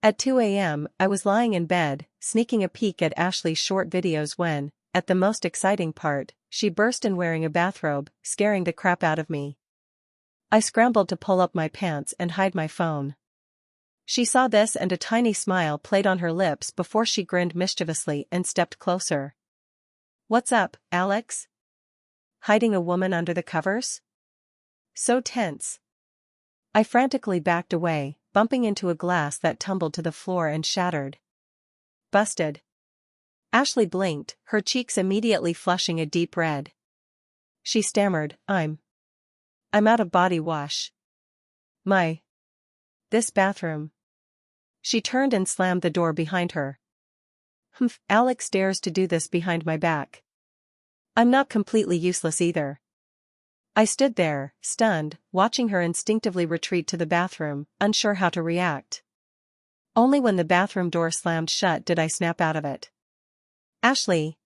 At 2 a.m., I was lying in bed, sneaking a peek at Ashley's short videos when, at the most exciting part, she burst in wearing a bathrobe, scaring the crap out of me. I scrambled to pull up my pants and hide my phone. She saw this and a tiny smile played on her lips before she grinned mischievously and stepped closer. "What's up, Alex? Hiding a woman under the covers? So tense." I frantically backed away, bumping into a glass that tumbled to the floor and shattered. "Busted." Ashley blinked, her cheeks immediately flushing a deep red. She stammered, I'm out of body wash. This bathroom." She turned and slammed the door behind her. "Humph, Alex dares to do this behind my back. I'm not completely useless either." I stood there, stunned, watching her instinctively retreat to the bathroom, unsure how to react. Only when the bathroom door slammed shut did I snap out of it. "Ashley,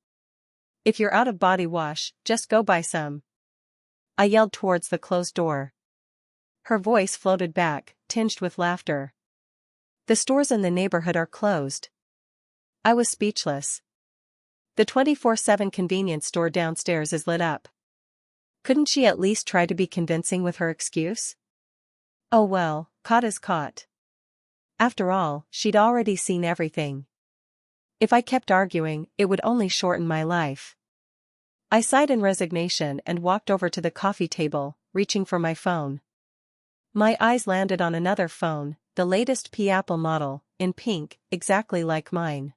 if you're out of body wash, just go buy some," I yelled towards the closed door. Her voice floated back, tinged with laughter. "The stores in the neighborhood are closed." I was speechless. "The 24/7 convenience store downstairs is lit up." Couldn't she at least try to be convincing with her excuse? Oh well, caught is caught. After all, she'd already seen everything. If I kept arguing, it would only shorten my life. I sighed in resignation and walked over to the coffee table, reaching for my phone. My eyes landed on another phone, the latest Apple model, in pink, exactly like mine.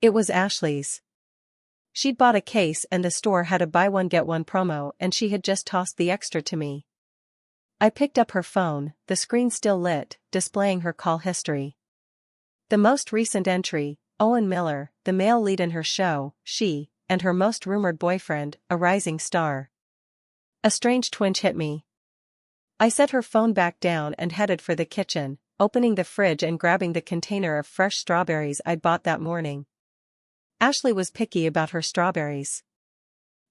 It was Ashley's. She'd bought a case and the store had a buy one get one promo and she had just tossed the extra to me. I picked up her phone, the screen still lit, displaying her call history. The most recent entry, Owen Miller, the male lead in her show, She, and her most rumored boyfriend, a rising star. A strange twinge hit me. I set her phone back down and headed for the kitchen, opening the fridge and grabbing the container of fresh strawberries I'd bought that morning. Ashley was picky about her strawberries.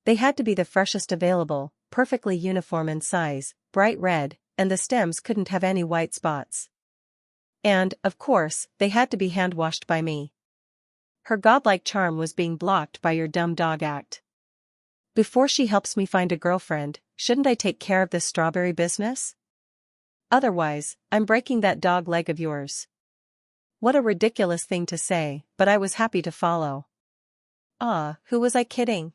They had to be the freshest available, perfectly uniform in size, bright red, and the stems couldn't have any white spots. And, of course, they had to be hand-washed by me. Her godlike charm was being blocked by your dumb dog act. Before she helps me find a girlfriend, shouldn't I take care of this strawberry business? Otherwise, I'm breaking that dog leg of yours. What a ridiculous thing to say, but I was happy to follow. Who was I kidding?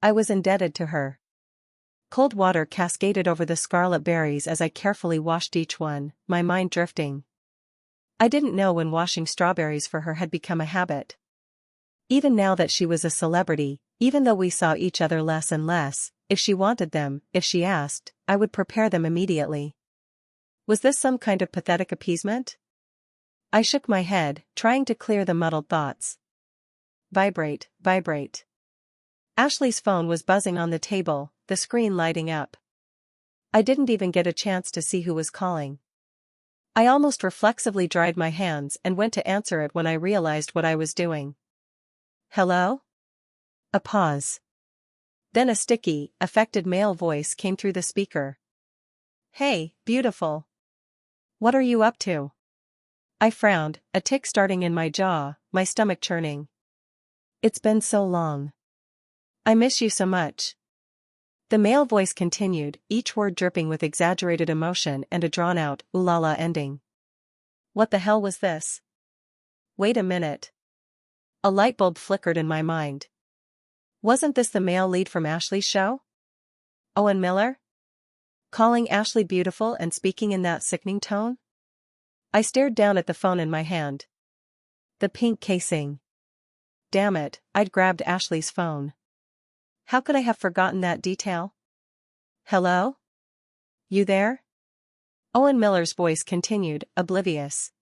I was indebted to her. Cold water cascaded over the scarlet berries as I carefully washed each one, my mind drifting. I didn't know when washing strawberries for her had become a habit. Even now that she was a celebrity, even though we saw each other less and less, if she wanted them, if she asked, I would prepare them immediately. Was this some kind of pathetic appeasement? I shook my head, trying to clear the muddled thoughts. Vibrate, vibrate. Ashley's phone was buzzing on the table, the screen lighting up. I didn't even get a chance to see who was calling. I almost reflexively dried my hands and went to answer it when I realized what I was doing. "Hello?" A pause. Then a sticky, affected male voice came through the speaker. "Hey, beautiful. What are you up to?" I frowned, a tick starting in my jaw, my stomach churning. "It's been so long. I miss you so much." The male voice continued, each word dripping with exaggerated emotion and a drawn-out, ooh la la ending. What the hell was this? Wait a minute. A light bulb flickered in my mind. Wasn't this the male lead from Ashley's show? Owen Miller? Calling Ashley beautiful and speaking in that sickening tone? I stared down at the phone in my hand. The pink casing. Damn it, I'd grabbed Ashley's phone. How could I have forgotten that detail? "Hello? You there?" Owen Miller's voice continued, oblivious.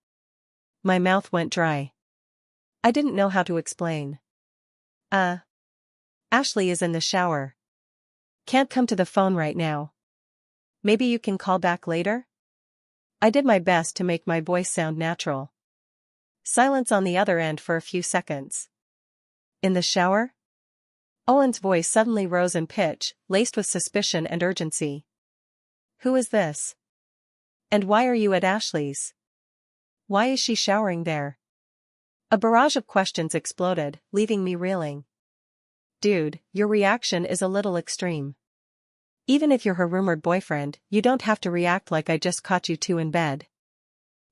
My mouth went dry. I didn't know how to explain. Ashley is in the shower. Can't come to the phone right now. Maybe you can call back later?" I did my best to make my voice sound natural. Silence on the other end for a few seconds. "In the shower?" Owen's voice suddenly rose in pitch, laced with suspicion and urgency. "Who is this? And why are you at Ashley's?" Why is she showering there? A barrage of questions exploded, leaving me reeling. Dude, your reaction is a little extreme. Even if you're her rumored boyfriend, you don't have to react like I just caught you two in bed.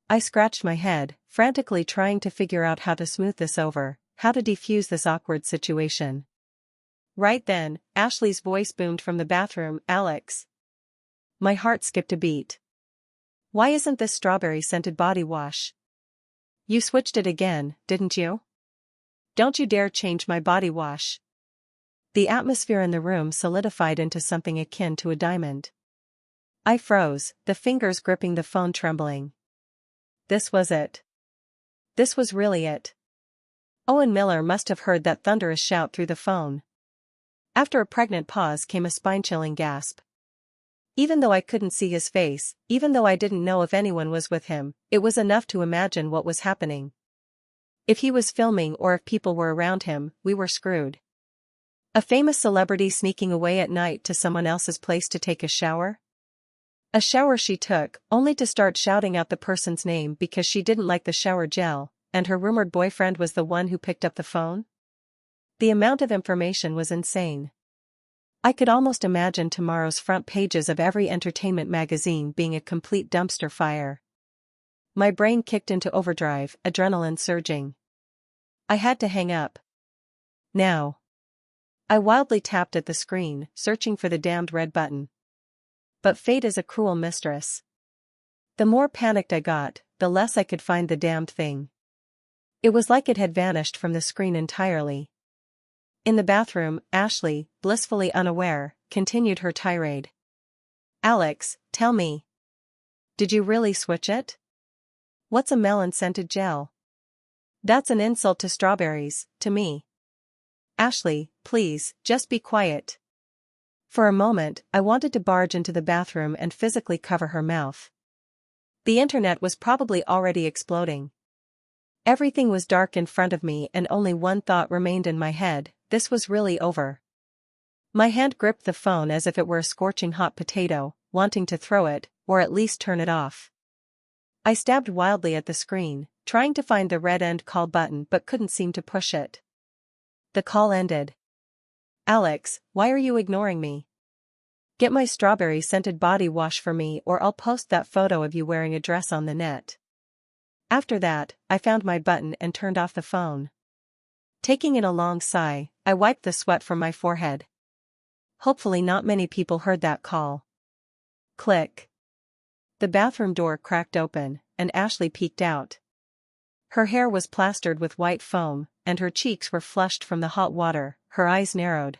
I scratched my head, frantically trying to figure out how to smooth this over, how to defuse this awkward situation. Right then, Ashley's voice boomed from the bathroom, "Alex." My heart skipped a beat. Why isn't this strawberry-scented body wash? You switched it again, didn't you? Don't you dare change my body wash. The atmosphere in the room solidified into something akin to a diamond. I froze, the fingers gripping the phone trembling. This was it. This was really it. Owen Miller must have heard that thunderous shout through the phone. After a pregnant pause came a spine-chilling gasp. Even though I couldn't see his face, even though I didn't know if anyone was with him, it was enough to imagine what was happening. If he was filming or if people were around him, we were screwed. A famous celebrity sneaking away at night to someone else's place to take a shower? A shower she took, only to start shouting out the person's name because she didn't like the shower gel, and her rumored boyfriend was the one who picked up the phone? The amount of information was insane. I could almost imagine tomorrow's front pages of every entertainment magazine being a complete dumpster fire. My brain kicked into overdrive, adrenaline surging. I had to hang up. Now. I wildly tapped at the screen, searching for the damned red button. But fate is a cruel mistress. The more panicked I got, the less I could find the damned thing. It was like it had vanished from the screen entirely. In the bathroom, Ashley, blissfully unaware, continued her tirade. Alex, tell me. Did you really switch it? What's a melon-scented gel? That's an insult to strawberries, to me. Ashley, please, just be quiet. For a moment, I wanted to barge into the bathroom and physically cover her mouth. The internet was probably already exploding. Everything was dark in front of me and only one thought remained in my head: this was really over. My hand gripped the phone as if it were a scorching hot potato, wanting to throw it, or at least turn it off. I stabbed wildly at the screen, trying to find the red end call button but couldn't seem to push it. The call ended. Alex, why are you ignoring me? Get my strawberry-scented body wash for me or I'll post that photo of you wearing a dress on the net. After that, I found my button and turned off the phone. Taking in a long sigh, I wiped the sweat from my forehead. Hopefully not many people heard that call. Click. The bathroom door cracked open, and Ashley peeked out. Her hair was plastered with white foam, and her cheeks were flushed from the hot water, her eyes narrowed.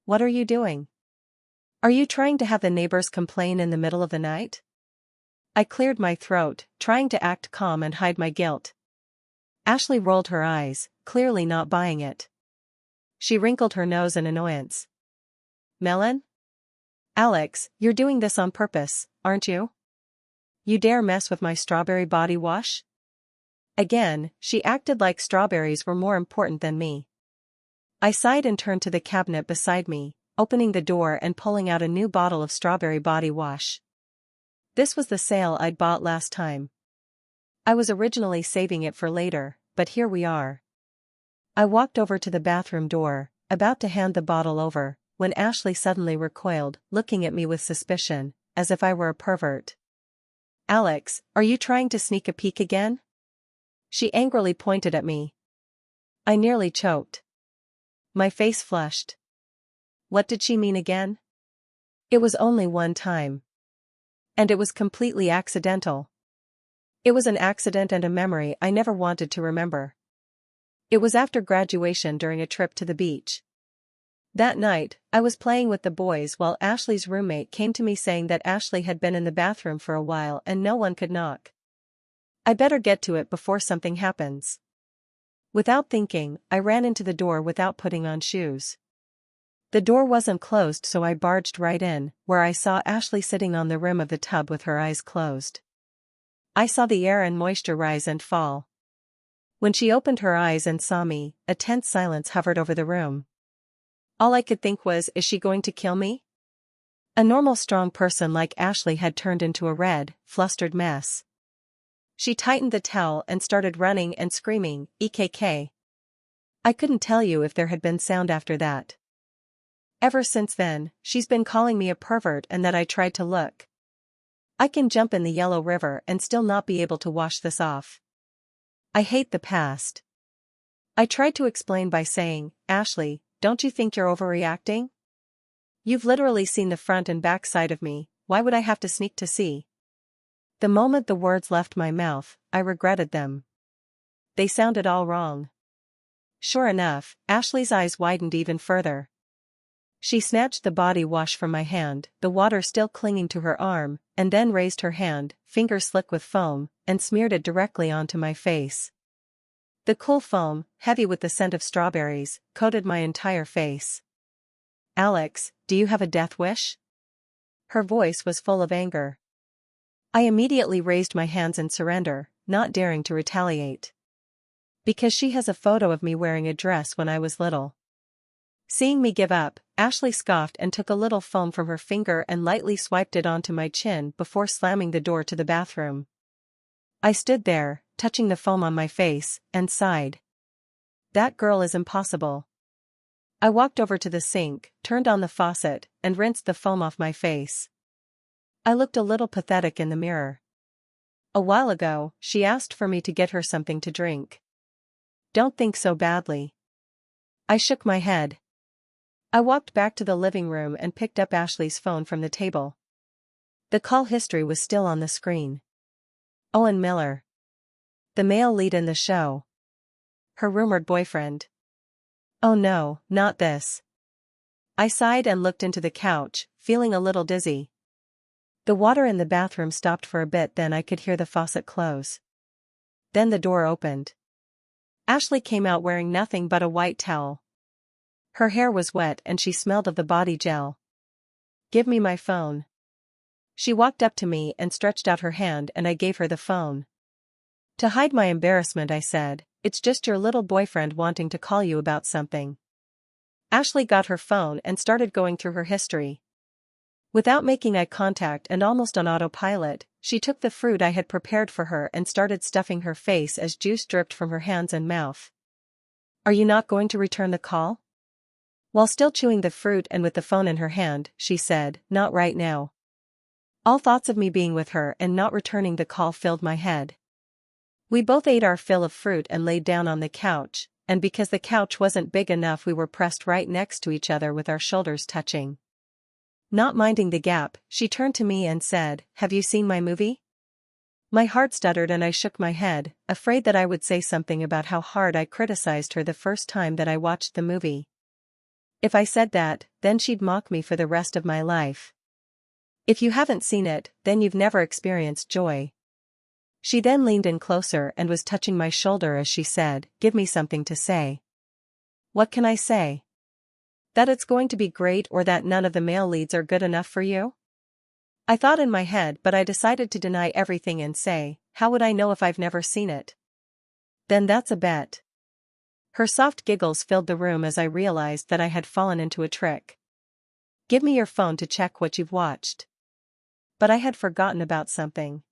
What are you doing? Are you trying to have the neighbors complain in the middle of the night? I cleared my throat, trying to act calm and hide my guilt. Ashley rolled her eyes, clearly not buying it. She wrinkled her nose in annoyance. Melon? Alex, you're doing this on purpose, aren't you? You dare mess with my strawberry body wash? Again, she acted like strawberries were more important than me. I sighed and turned to the cabinet beside me, opening the door and pulling out a new bottle of strawberry body wash. This was the sale I'd bought last time. I was originally saving it for later, but here we are. I walked over to the bathroom door, about to hand the bottle over, when Ashley suddenly recoiled, looking at me with suspicion, as if I were a pervert. Alex, are you trying to sneak a peek again? She angrily pointed at me. I nearly choked. My face flushed. What did she mean again? It was only one time. And it was completely accidental. It was an accident and a memory I never wanted to remember. It was after graduation during a trip to the beach. That night, I was playing with the boys while Ashley's roommate came to me saying that Ashley had been in the bathroom for a while and no one could knock. I better get to it before something happens. Without thinking, I ran into the door without putting on shoes. The door wasn't closed, so I barged right in, where I saw Ashley sitting on the rim of the tub with her eyes closed. I saw the air and moisture rise and fall. When she opened her eyes and saw me, a tense silence hovered over the room. All I could think was, is she going to kill me? A normal strong person like Ashley had turned into a red, flustered mess. She tightened the towel and started running and screaming, "EKK." I couldn't tell you if there had been sound after that. Ever since then, she's been calling me a pervert and that I tried to look. I can jump in the Yellow River and still not be able to wash this off. I hate the past. I tried to explain by saying, "Ashley, don't you think you're overreacting? You've literally seen the front and back side of me, why would I have to sneak to see?" The moment the words left my mouth, I regretted them. They sounded all wrong. Sure enough, Ashley's eyes widened even further. She snatched the body wash from my hand, the water still clinging to her arm, and then raised her hand, finger slick with foam, and smeared it directly onto my face. The cool foam, heavy with the scent of strawberries, coated my entire face. "Alex, do you have a death wish?" Her voice was full of anger. I immediately raised my hands in surrender, not daring to retaliate. "Because she has a photo of me wearing a dress when I was little." Seeing me give up, Ashley scoffed and took a little foam from her finger and lightly swiped it onto my chin before slamming the door to the bathroom. I stood there, touching the foam on my face, and sighed. That girl is impossible. I walked over to the sink, turned on the faucet, and rinsed the foam off my face. I looked a little pathetic in the mirror. A while ago, she asked for me to get her something to drink. Don't think so badly. I shook my head. I walked back to the living room and picked up Ashley's phone from the table. The call history was still on the screen. Owen Miller. The male lead in the show. Her rumored boyfriend. Oh no, not this. I sighed and looked into the couch, feeling a little dizzy. The water in the bathroom stopped for a bit, then I could hear the faucet close. Then the door opened. Ashley came out wearing nothing but a white towel. Her hair was wet and she smelled of the body gel. "Give me my phone." She walked up to me and stretched out her hand and I gave her the phone. To hide my embarrassment I said, "It's just your little boyfriend wanting to call you about something." Ashley got her phone and started going through her history. Without making eye contact and almost on autopilot, she took the fruit I had prepared for her and started stuffing her face as juice dripped from her hands and mouth. "Are you not going to return the call?" While still chewing the fruit and with the phone in her hand, she said, "Not right now." All thoughts of me being with her and not returning the call filled my head. We both ate our fill of fruit and laid down on the couch, and because the couch wasn't big enough we were pressed right next to each other with our shoulders touching. Not minding the gap, she turned to me and said, "Have you seen my movie?" My heart stuttered and I shook my head, afraid that I would say something about how hard I criticized her the first time that I watched the movie. If I said that, then she'd mock me for the rest of my life. "If you haven't seen it, then you've never experienced joy." She then leaned in closer and was touching my shoulder as she said, "Give me something to say." "What can I say? That it's going to be great or that none of the male leads are good enough for you?" I thought in my head, but I decided to deny everything and say, "How would I know if I've never seen it?" "Then that's a bet." Her soft giggles filled the room as I realized that I had fallen into a trick. "Give me your phone to check what you've watched." But I had forgotten about something.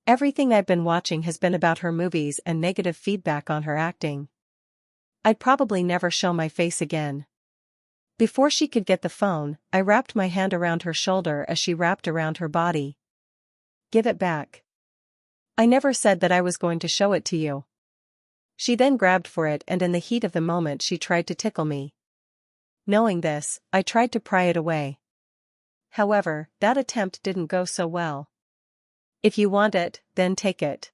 Everything I've been watching has been about her movies and negative feedback on her acting. I'd probably never show my face again. Before she could get the phone, I wrapped my hand around her shoulder as she wrapped around her body. "Give it back. I never said that I was going to show it to you." She then grabbed for it and in the heat of the moment she tried to tickle me. Knowing this, I tried to pry it away. However, that attempt didn't go so well. "If you want it, then take it."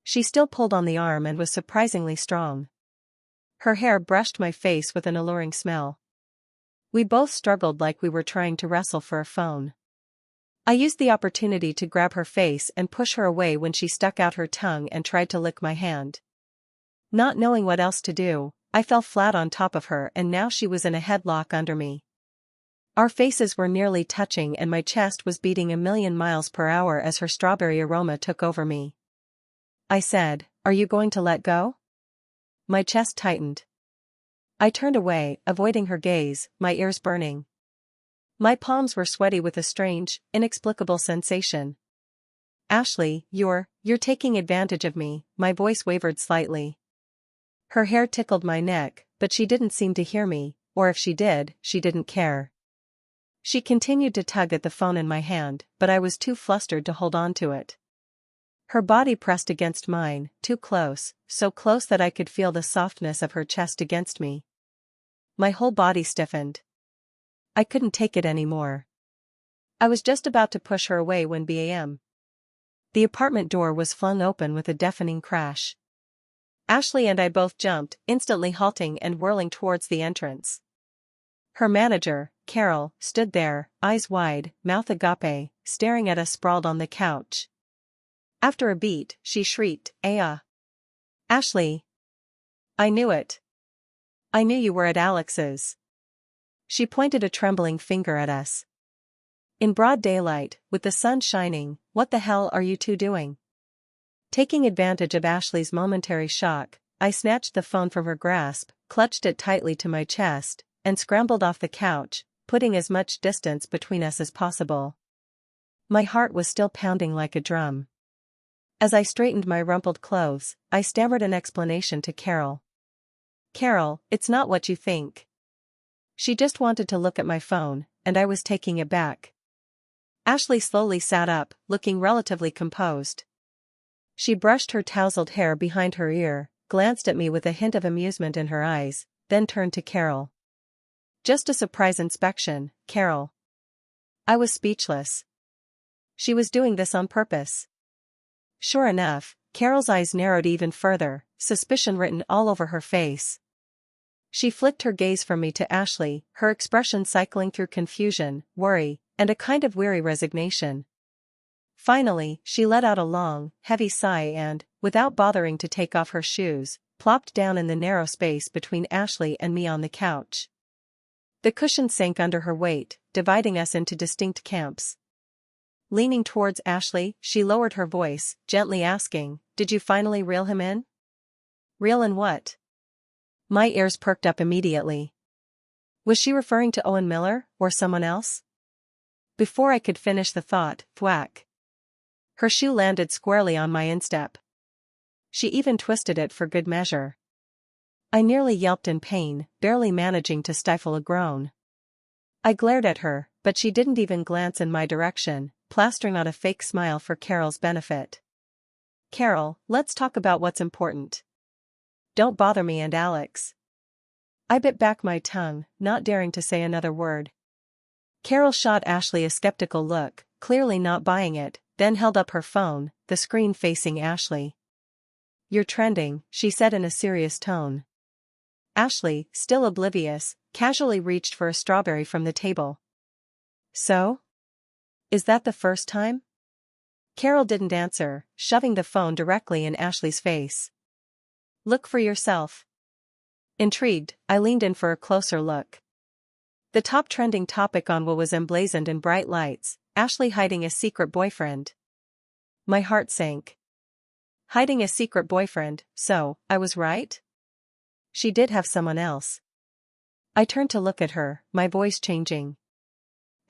She still pulled on the arm and was surprisingly strong. Her hair brushed my face with an alluring smell. We both struggled like we were trying to wrestle for a phone. I used the opportunity to grab her face and push her away when she stuck out her tongue and tried to lick my hand. Not knowing what else to do, I fell flat on top of her and now she was in a headlock under me. Our faces were nearly touching and my chest was beating 1,000,000 miles per hour as her strawberry aroma took over me. I said, "Are you going to let go?" My chest tightened. I turned away, avoiding her gaze, my ears burning. My palms were sweaty with a strange, inexplicable sensation. Ashley, you're taking advantage of me, my voice wavered slightly. Her hair tickled my neck, but she didn't seem to hear me, or if she did, she didn't care. She continued to tug at the phone in my hand, but I was too flustered to hold on to it. Her body pressed against mine, too close, so close that I could feel the softness of her chest against me. My whole body stiffened. I couldn't take it anymore. I was just about to push her away when bam. The apartment door was flung open with a deafening crash. Ashley and I both jumped, instantly halting and whirling towards the entrance. Her manager, Carol, stood there, eyes wide, mouth agape, staring at us sprawled on the couch. After a beat, she shrieked, "Aya! Ashley! I knew it! I knew you were at Alex's." She pointed a trembling finger at us. In broad daylight, with the sun shining, what the hell are you two doing? Taking advantage of Ashley's momentary shock, I snatched the phone from her grasp, clutched it tightly to my chest, and scrambled off the couch, putting as much distance between us as possible. My heart was still pounding like a drum. As I straightened my rumpled clothes, I stammered an explanation to Carol. "Carol, it's not what you think." She just wanted to look at my phone, and I was taking it back. Ashley slowly sat up, looking relatively composed. She brushed her tousled hair behind her ear, glanced at me with a hint of amusement in her eyes, then turned to Carol. "Just a surprise inspection, Carol." I was speechless. She was doing this on purpose. Sure enough, Carol's eyes narrowed even further, suspicion written all over her face. She flicked her gaze from me to Ashley, her expression cycling through confusion, worry, and a kind of weary resignation. Finally, she let out a long, heavy sigh and, without bothering to take off her shoes, plopped down in the narrow space between Ashley and me on the couch. The cushion sank under her weight, dividing us into distinct camps. Leaning towards Ashley, she lowered her voice, gently asking, "Did you finally reel him in?" "Reel in what?" My ears perked up immediately. Was she referring to Owen Miller, or someone else? Before I could finish the thought, thwack. Her shoe landed squarely on my instep. She even twisted it for good measure. I nearly yelped in pain, barely managing to stifle a groan. I glared at her, but she didn't even glance in my direction, plastering on a fake smile for Carol's benefit. "Carol, let's talk about what's important. Don't bother me and Alex." I bit back my tongue, not daring to say another word. Carol shot Ashley a skeptical look, clearly not buying it, then held up her phone, the screen facing Ashley. "You're trending," she said in a serious tone. Ashley, still oblivious, casually reached for a strawberry from the table. "So? Is that the first time?" Carol didn't answer, shoving the phone directly in Ashley's face. "Look for yourself." Intrigued, I leaned in for a closer look. The top trending topic on manhwa was emblazoned in bright lights, Ashley hiding a secret boyfriend. My heart sank. Hiding a secret boyfriend, so, I was right? She did have someone else. I turned to look at her, my voice changing.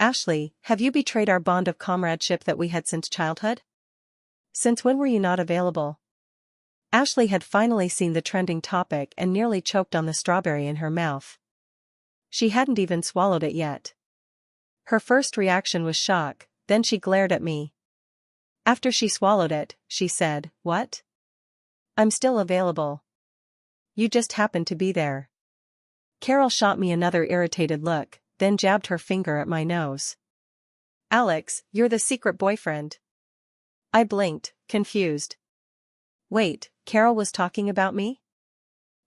"Ashley, have you betrayed our bond of comradeship that we had since childhood? Since when were you not available?" Ashley had finally seen the trending topic and nearly choked on the strawberry in her mouth. She hadn't even swallowed it yet. Her first reaction was shock, then she glared at me. After she swallowed it, she said, "What?" "I'm still available. You just happened to be there." Carol shot me another irritated look, then jabbed her finger at my nose. "Alex, you're the secret boyfriend." I blinked, confused. Wait, Carol was talking about me?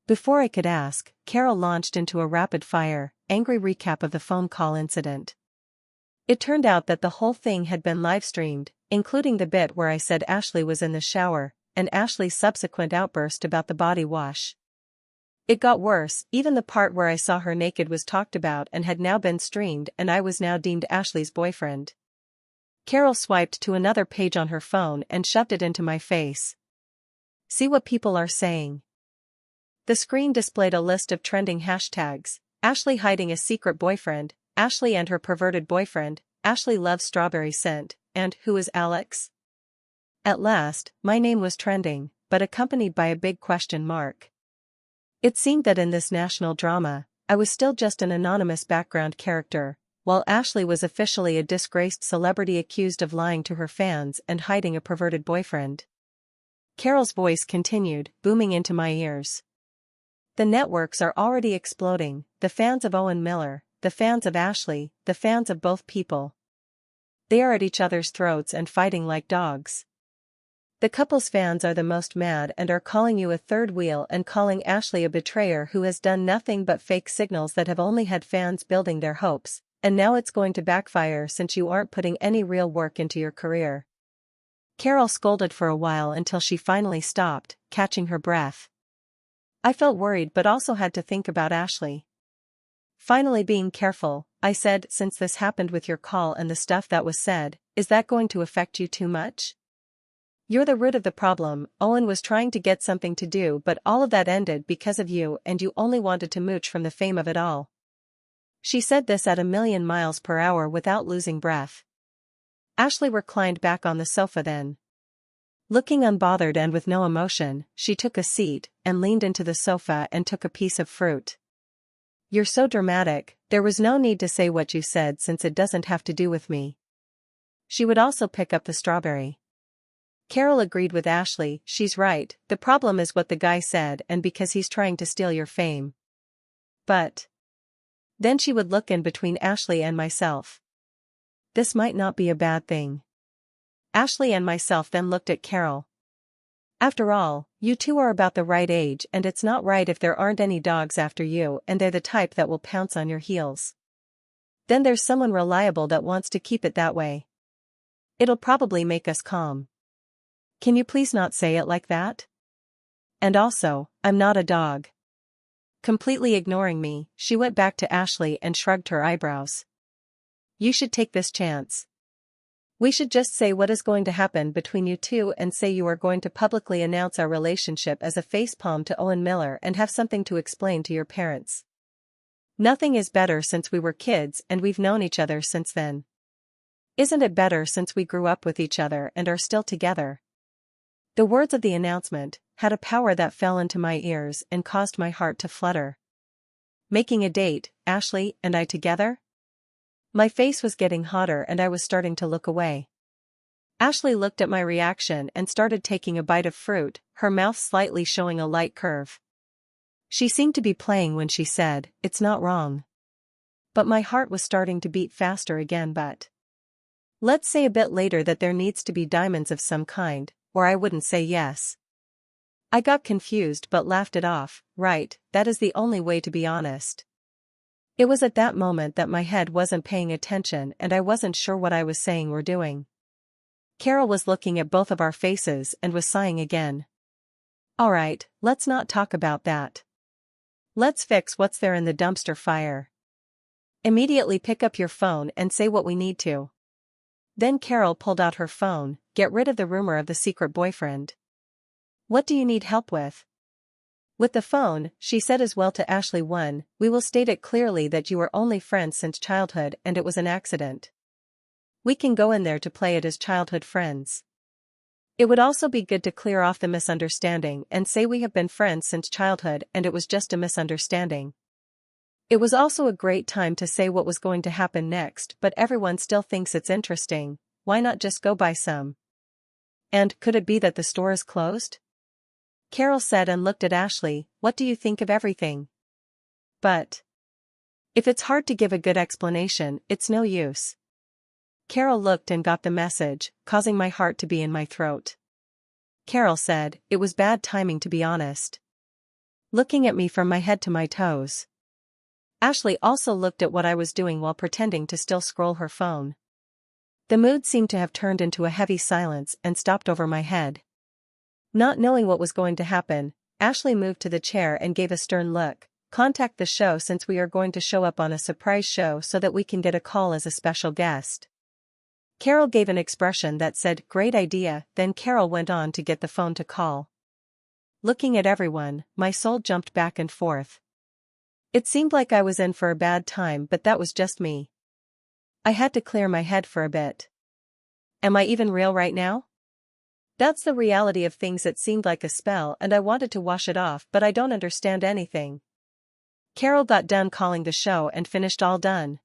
Before I could ask, Carol launched into a rapid-fire, angry recap of the phone call incident. It turned out that the whole thing had been live-streamed, including the bit where I said Ashley was in the shower, and Ashley's subsequent outburst about the body wash. It got worse, even the part where I saw her naked was talked about and had now been streamed, and I was now deemed Ashley's boyfriend. Carol swiped to another page on her phone and shoved it into my face. "See what people are saying." The screen displayed a list of trending hashtags: Ashley hiding a secret boyfriend, Ashley and her perverted boyfriend, Ashley loves strawberry scent, and who is Alex? At last, my name was trending, but accompanied by a big question mark. It seemed that in this national drama, I was still just an anonymous background character, while Ashley was officially a disgraced celebrity accused of lying to her fans and hiding a perverted boyfriend. Carol's voice continued, booming into my ears. The networks are already exploding, the fans of Owen Miller, the fans of Ashley, the fans of both people. They are at each other's throats and fighting like dogs. The couple's fans are the most mad and are calling you a third wheel and calling Ashley a betrayer who has done nothing but fake signals that have only had fans building their hopes, and now it's going to backfire since you aren't putting any real work into your career. Carol scolded for a while until she finally stopped, catching her breath. I felt worried but also had to think about Ashley. Finally being careful, I said, since this happened with your call and the stuff that was said, is that going to affect you too much? You're the root of the problem. Owen was trying to get something to do but all of that ended because of you and you only wanted to mooch from the fame of it all. She said this at 1,000,000 miles per hour without losing breath. Ashley reclined back on the sofa then. Looking unbothered and with no emotion, she took a seat and leaned into the sofa and took a piece of fruit. You're so dramatic, there was no need to say what you said since it doesn't have to do with me. She would also pick up the strawberry. Carol agreed with Ashley, she's right, the problem is what the guy said and because he's trying to steal your fame. But then she would look in between Ashley and myself. This might not be a bad thing. Ashley and myself then looked at Carol. After all, you two are about the right age and it's not right if there aren't any dogs after you and they're the type that will pounce on your heels. Then there's someone reliable that wants to keep it that way. It'll probably make us calm. Can you please not say it like that? And also, I'm not a dog. Completely ignoring me, she went back to Ashley and shrugged her eyebrows. You should take this chance. We should just say what is going to happen between you two and say you are going to publicly announce our relationship as a facepalm to Owen Miller and have something to explain to your parents. Nothing is better since we were kids and we've known each other since then. Isn't it better since we grew up with each other and are still together? The words of the announcement had a power that fell into my ears and caused my heart to flutter. Making a date, Ashley and I together? My face was getting hotter and I was starting to look away. Ashley looked at my reaction and started taking a bite of fruit, her mouth slightly showing a light curve. She seemed to be playing when she said, "It's not wrong." But my heart was starting to beat faster again. But let's say a bit later that there needs to be diamonds of some kind, or I wouldn't say yes. I got confused but laughed it off. Right, that is the only way to be honest. It was at that moment that my head wasn't paying attention and I wasn't sure what I was saying or doing. Carol was looking at both of our faces and was sighing again. Alright, let's not talk about that. Let's fix what's there in the dumpster fire. Immediately pick up your phone and say what we need to. Then Carol pulled out her phone, get rid of the rumor of the secret boyfriend. What do you need help with? With the phone, she said as well to Ashley. 1, we will state it clearly that you were only friends since childhood and it was an accident. We can go in there to play it as childhood friends. It would also be good to clear off the misunderstanding and say we have been friends since childhood and it was just a misunderstanding. It was also a great time to say what was going to happen next, but everyone still thinks it's interesting. Why not just go buy some? And could it be that the store is closed? Carol said and looked at Ashley, what do you think of everything? But if it's hard to give a good explanation, it's no use. Carol looked and got the message, causing my heart to be in my throat. Carol said, it was bad timing to be honest. Looking at me from my head to my toes. Ashley also looked at what I was doing while pretending to still scroll her phone. The mood seemed to have turned into a heavy silence and stopped over my head. Not knowing what was going to happen, Ashley moved to the chair and gave a stern look. Contact the show since we are going to show up on a surprise show so that we can get a call as a special guest. Carol gave an expression that said, great idea, then Carol went on to get the phone to call. Looking at everyone, my soul jumped back and forth. It seemed like I was in for a bad time, but that was just me. I had to clear my head for a bit. Am I even real right now? That's the reality of things. It seemed like a spell and I wanted to wash it off, but I don't understand anything. Carol got done calling the show and finished all done.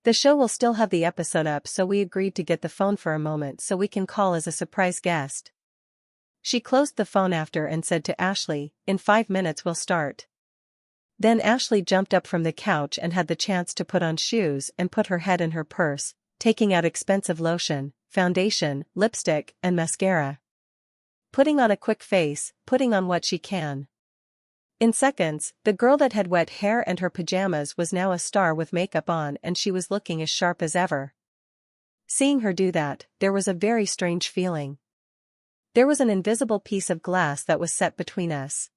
The show will still have the episode up, so we agreed to get the phone for a moment so we can call as a surprise guest. She closed the phone after and said to Ashley, "In 5 minutes we'll start." Then Ashley jumped up from the couch and had the chance to put on shoes and put her head in her purse, taking out expensive lotion, foundation, lipstick, and mascara. Putting on a quick face, putting on what she can. In seconds, the girl that had wet hair and her pajamas was now a star with makeup on, and she was looking as sharp as ever. Seeing her do that, there was a very strange feeling. There was an invisible piece of glass that was set between us.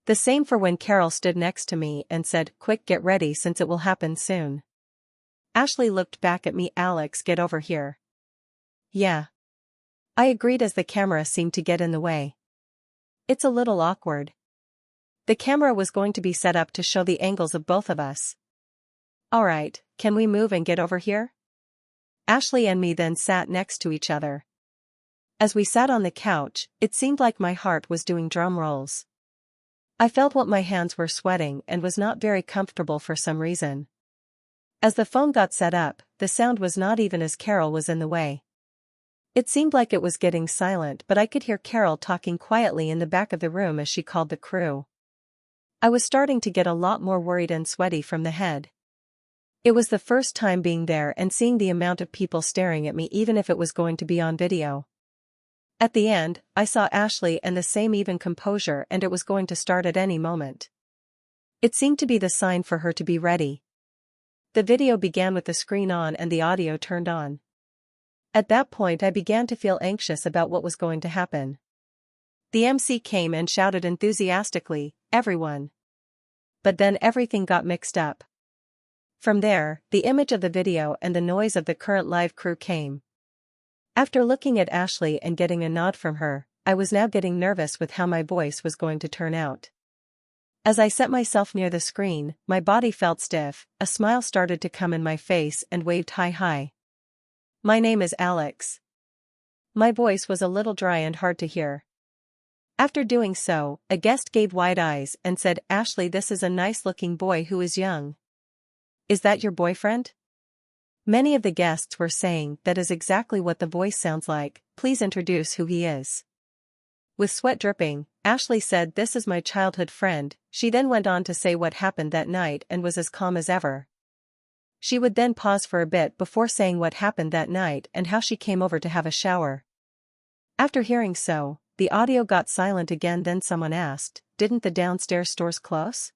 The same for when Carol stood next to me and said, "Quick, get ready since it will happen soon." Ashley looked back at me. "Alex, get over here." "Yeah." I agreed as the camera seemed to get in the way. "It's a little awkward." The camera was going to be set up to show the angles of both of us. "Alright, can we move and get over here?" Ashley and me then sat next to each other. As we sat on the couch, it seemed like my heart was doing drum rolls. I felt what my hands were sweating and was not very comfortable for some reason. As the phone got set up, the sound was not even as Carol was in the way. It seemed like it was getting silent, but I could hear Carol talking quietly in the back of the room as she called the crew. I was starting to get a lot more worried and sweaty from the head. It was the first time being there and seeing the amount of people staring at me, even if it was going to be on video. At the end, I saw Ashley and the same even composure, and it was going to start at any moment. It seemed to be the sign for her to be ready. The video began with the screen on and the audio turned on. At that point I began to feel anxious about what was going to happen. The MC came and shouted enthusiastically, "Everyone." But then everything got mixed up. From there, the image of the video and the noise of the current live crew came. After looking at Ashley and getting a nod from her, I was now getting nervous with how my voice was going to turn out. As I set myself near the screen, my body felt stiff, a smile started to come in my face and waved hi. "My name is Alex." My voice was a little dry and hard to hear. After doing so, a guest gave wide eyes and said, "Ashley, this is a nice-looking boy who is young. Is that your boyfriend?" Many of the guests were saying, "That is exactly what the voice sounds like, please introduce who he is." With sweat dripping, Ashley said, "This is my childhood friend." She then went on to say what happened that night and was as calm as ever. She would then pause for a bit before saying what happened that night and how she came over to have a shower. After hearing so, the audio got silent again. Then someone asked, "Didn't the downstairs stores close?"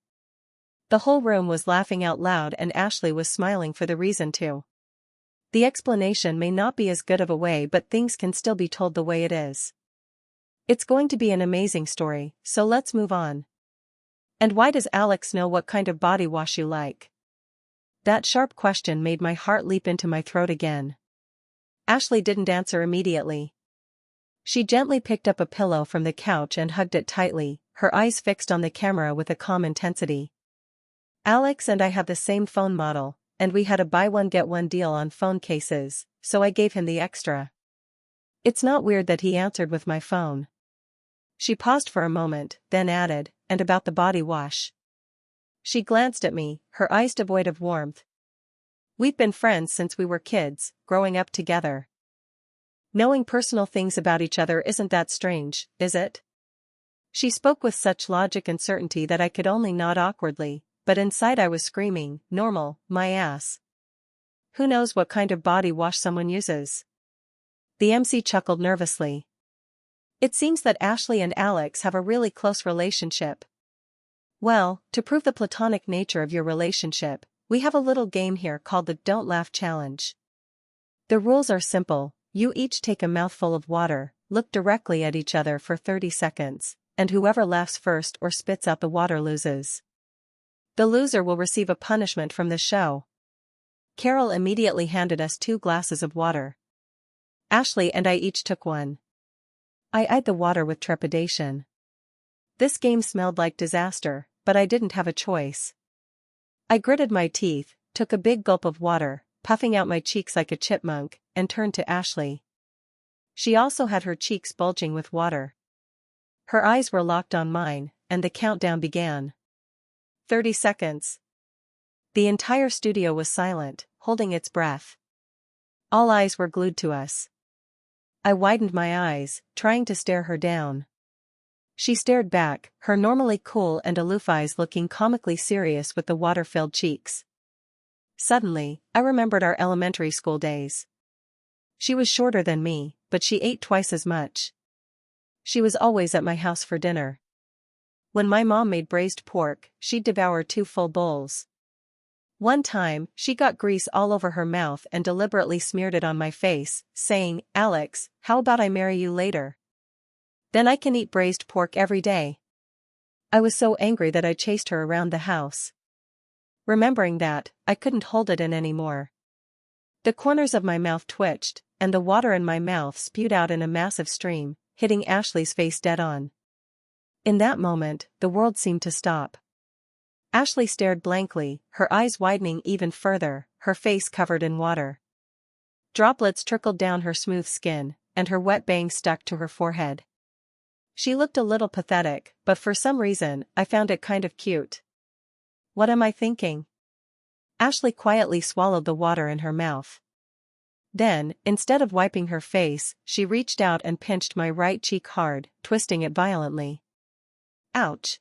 The whole room was laughing out loud and Ashley was smiling for the reason too. The explanation may not be as good of a way, but things can still be told the way it is. It's going to be an amazing story, so let's move on. "And why does Alex know what kind of body wash you like?" That sharp question made my heart leap into my throat again. Ashley didn't answer immediately. She gently picked up a pillow from the couch and hugged it tightly, her eyes fixed on the camera with a calm intensity. "Alex and I have the same phone model, and we had a buy one get one deal on phone cases, so I gave him the extra. It's not weird that he answered with my phone." She paused for a moment, then added, "And about the body wash?" She glanced at me, her eyes devoid of warmth. "We've been friends since we were kids, growing up together. Knowing personal things about each other isn't that strange, is it?" She spoke with such logic and certainty that I could only nod awkwardly, but inside I was screaming, "Normal, my ass. Who knows what kind of body wash someone uses?" The MC chuckled nervously. "It seems that Ashley and Alex have a really close relationship. Well, to prove the platonic nature of your relationship, we have a little game here called the Don't Laugh Challenge. The rules are simple. You each take a mouthful of water, look directly at each other for 30 seconds, and whoever laughs first or spits out the water loses. The loser will receive a punishment from the show." Carol immediately handed us 2 glasses of water. Ashley and I each took one. I eyed the water with trepidation. This game smelled like disaster, but I didn't have a choice. I gritted my teeth, took a big gulp of water, puffing out my cheeks like a chipmunk, and turned to Ashley. She also had her cheeks bulging with water. Her eyes were locked on mine, and the countdown began. 30 seconds. The entire studio was silent, holding its breath. All eyes were glued to us. I widened my eyes, trying to stare her down. She stared back, her normally cool and aloof eyes looking comically serious with the water-filled cheeks. Suddenly, I remembered our elementary school days. She was shorter than me, but she ate twice as much. She was always at my house for dinner. When my mom made braised pork, she'd devour 2 full bowls. One time, she got grease all over her mouth and deliberately smeared it on my face, saying, "Alex, how about I marry you later? Then I can eat braised pork every day." I was so angry that I chased her around the house. Remembering that, I couldn't hold it in anymore. The corners of my mouth twitched, and the water in my mouth spewed out in a massive stream, hitting Ashley's face dead on. In that moment, the world seemed to stop. Ashley stared blankly, her eyes widening even further, her face covered in water. Droplets trickled down her smooth skin, and her wet bangs stuck to her forehead. She looked a little pathetic, but for some reason, I found it kind of cute. What am I thinking? Ashley quietly swallowed the water in her mouth. Then, instead of wiping her face, she reached out and pinched my right cheek hard, twisting it violently. Ouch!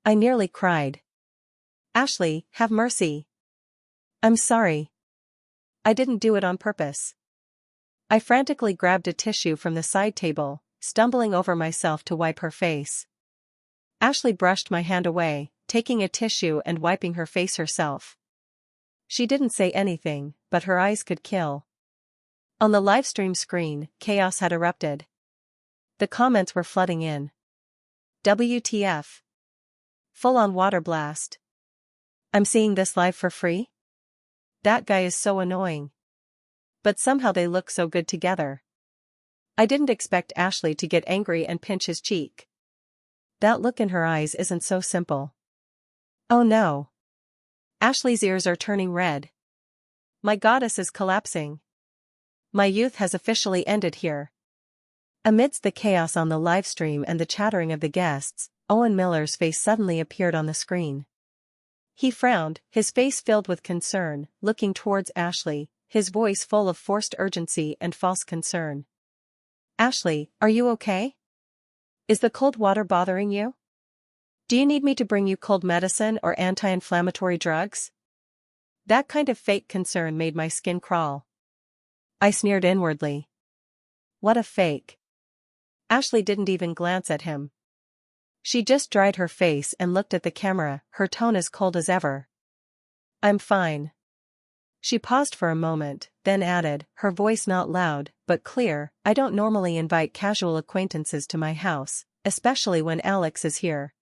I nearly cried. Ashley, have mercy. I'm sorry. I didn't do it on purpose. I frantically grabbed a tissue from the side table, stumbling over myself to wipe her face. Ashley brushed my hand away, taking a tissue and wiping her face herself. She didn't say anything, but her eyes could kill. On the livestream screen, chaos had erupted. The comments were flooding in. WTF. Full-on water blast. I'm seeing this live for free? That guy is so annoying. But somehow they look so good together. I didn't expect Ashley to get angry and pinch his cheek. That look in her eyes isn't so simple. Oh no. Ashley's ears are turning red. My goddess is collapsing. My youth has officially ended here. Amidst the chaos on the livestream and the chattering of the guests, Owen Miller's face suddenly appeared on the screen. He frowned, his face filled with concern, looking towards Ashley, his voice full of forced urgency and false concern. Ashley, are you okay? Is the cold water bothering you? Do you need me to bring you cold medicine or anti-inflammatory drugs? That kind of fake concern made my skin crawl. I sneered inwardly. What a fake. Ashley didn't even glance at him. She just dried her face and looked at the camera, her tone as cold as ever. I'm fine. She paused for a moment, then added, her voice not loud, but clear, I don't normally invite casual acquaintances to my house, especially when Alex is here.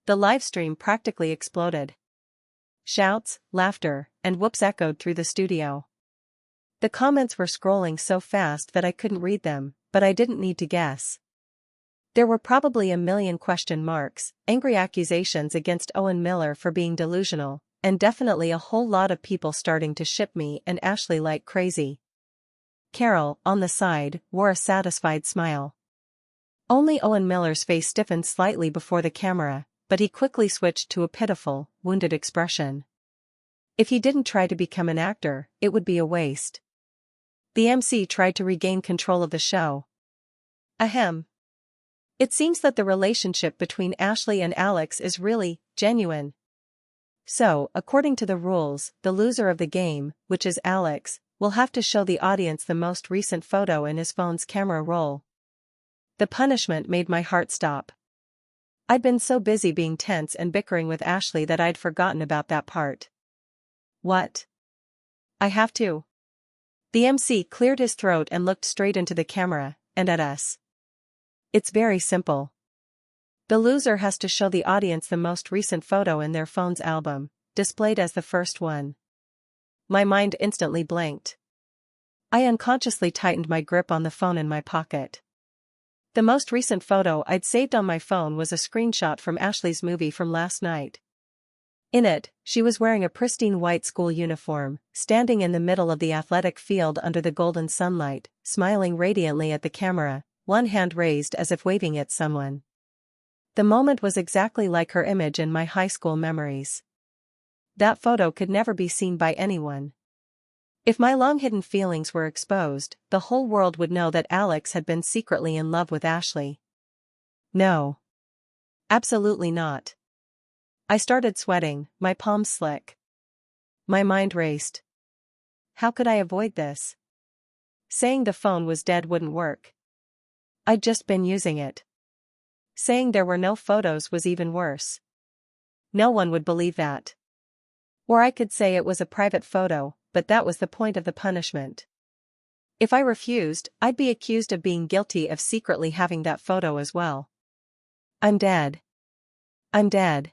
The livestream practically exploded. Shouts, laughter, and whoops echoed through the studio. The comments were scrolling so fast that I couldn't read them, but I didn't need to guess. There were probably a million question marks, angry accusations against Owen Miller for being delusional, and definitely a whole lot of people starting to ship me and Ashley like crazy. Carol, on the side, wore a satisfied smile. Only Owen Miller's face stiffened slightly before the camera, but he quickly switched to a pitiful, wounded expression. If he didn't try to become an actor, it would be a waste. The MC tried to regain control of the show. Ahem. It seems that the relationship between Ashley and Alex is really genuine. So, according to the rules, the loser of the game, which is Alex, will have to show the audience the most recent photo in his phone's camera roll. The punishment made my heart stop. I'd been so busy being tense and bickering with Ashley that I'd forgotten about that part. What? I have to. The MC cleared his throat and looked straight into the camera, and at us. It's very simple. The loser has to show the audience the most recent photo in their phone's album, displayed as the first one. My mind instantly blanked. I unconsciously tightened my grip on the phone in my pocket. The most recent photo I'd saved on my phone was a screenshot from Ashley's movie from last night. In it, she was wearing a pristine white school uniform, standing in the middle of the athletic field under the golden sunlight, smiling radiantly at the camera, one hand raised as if waving at someone. The moment was exactly like her image in my high school memories. That photo could never be seen by anyone. If my long-hidden feelings were exposed, the whole world would know that Alex had been secretly in love with Ashley. No. Absolutely not. I started sweating, my palms slick. My mind raced. How could I avoid this? Saying the phone was dead wouldn't work. I'd just been using it. Saying there were no photos was even worse. No one would believe that. Or I could say it was a private photo, but that was the point of the punishment. If I refused, I'd be accused of being guilty of secretly having that photo as well. I'm dead. I'm dead.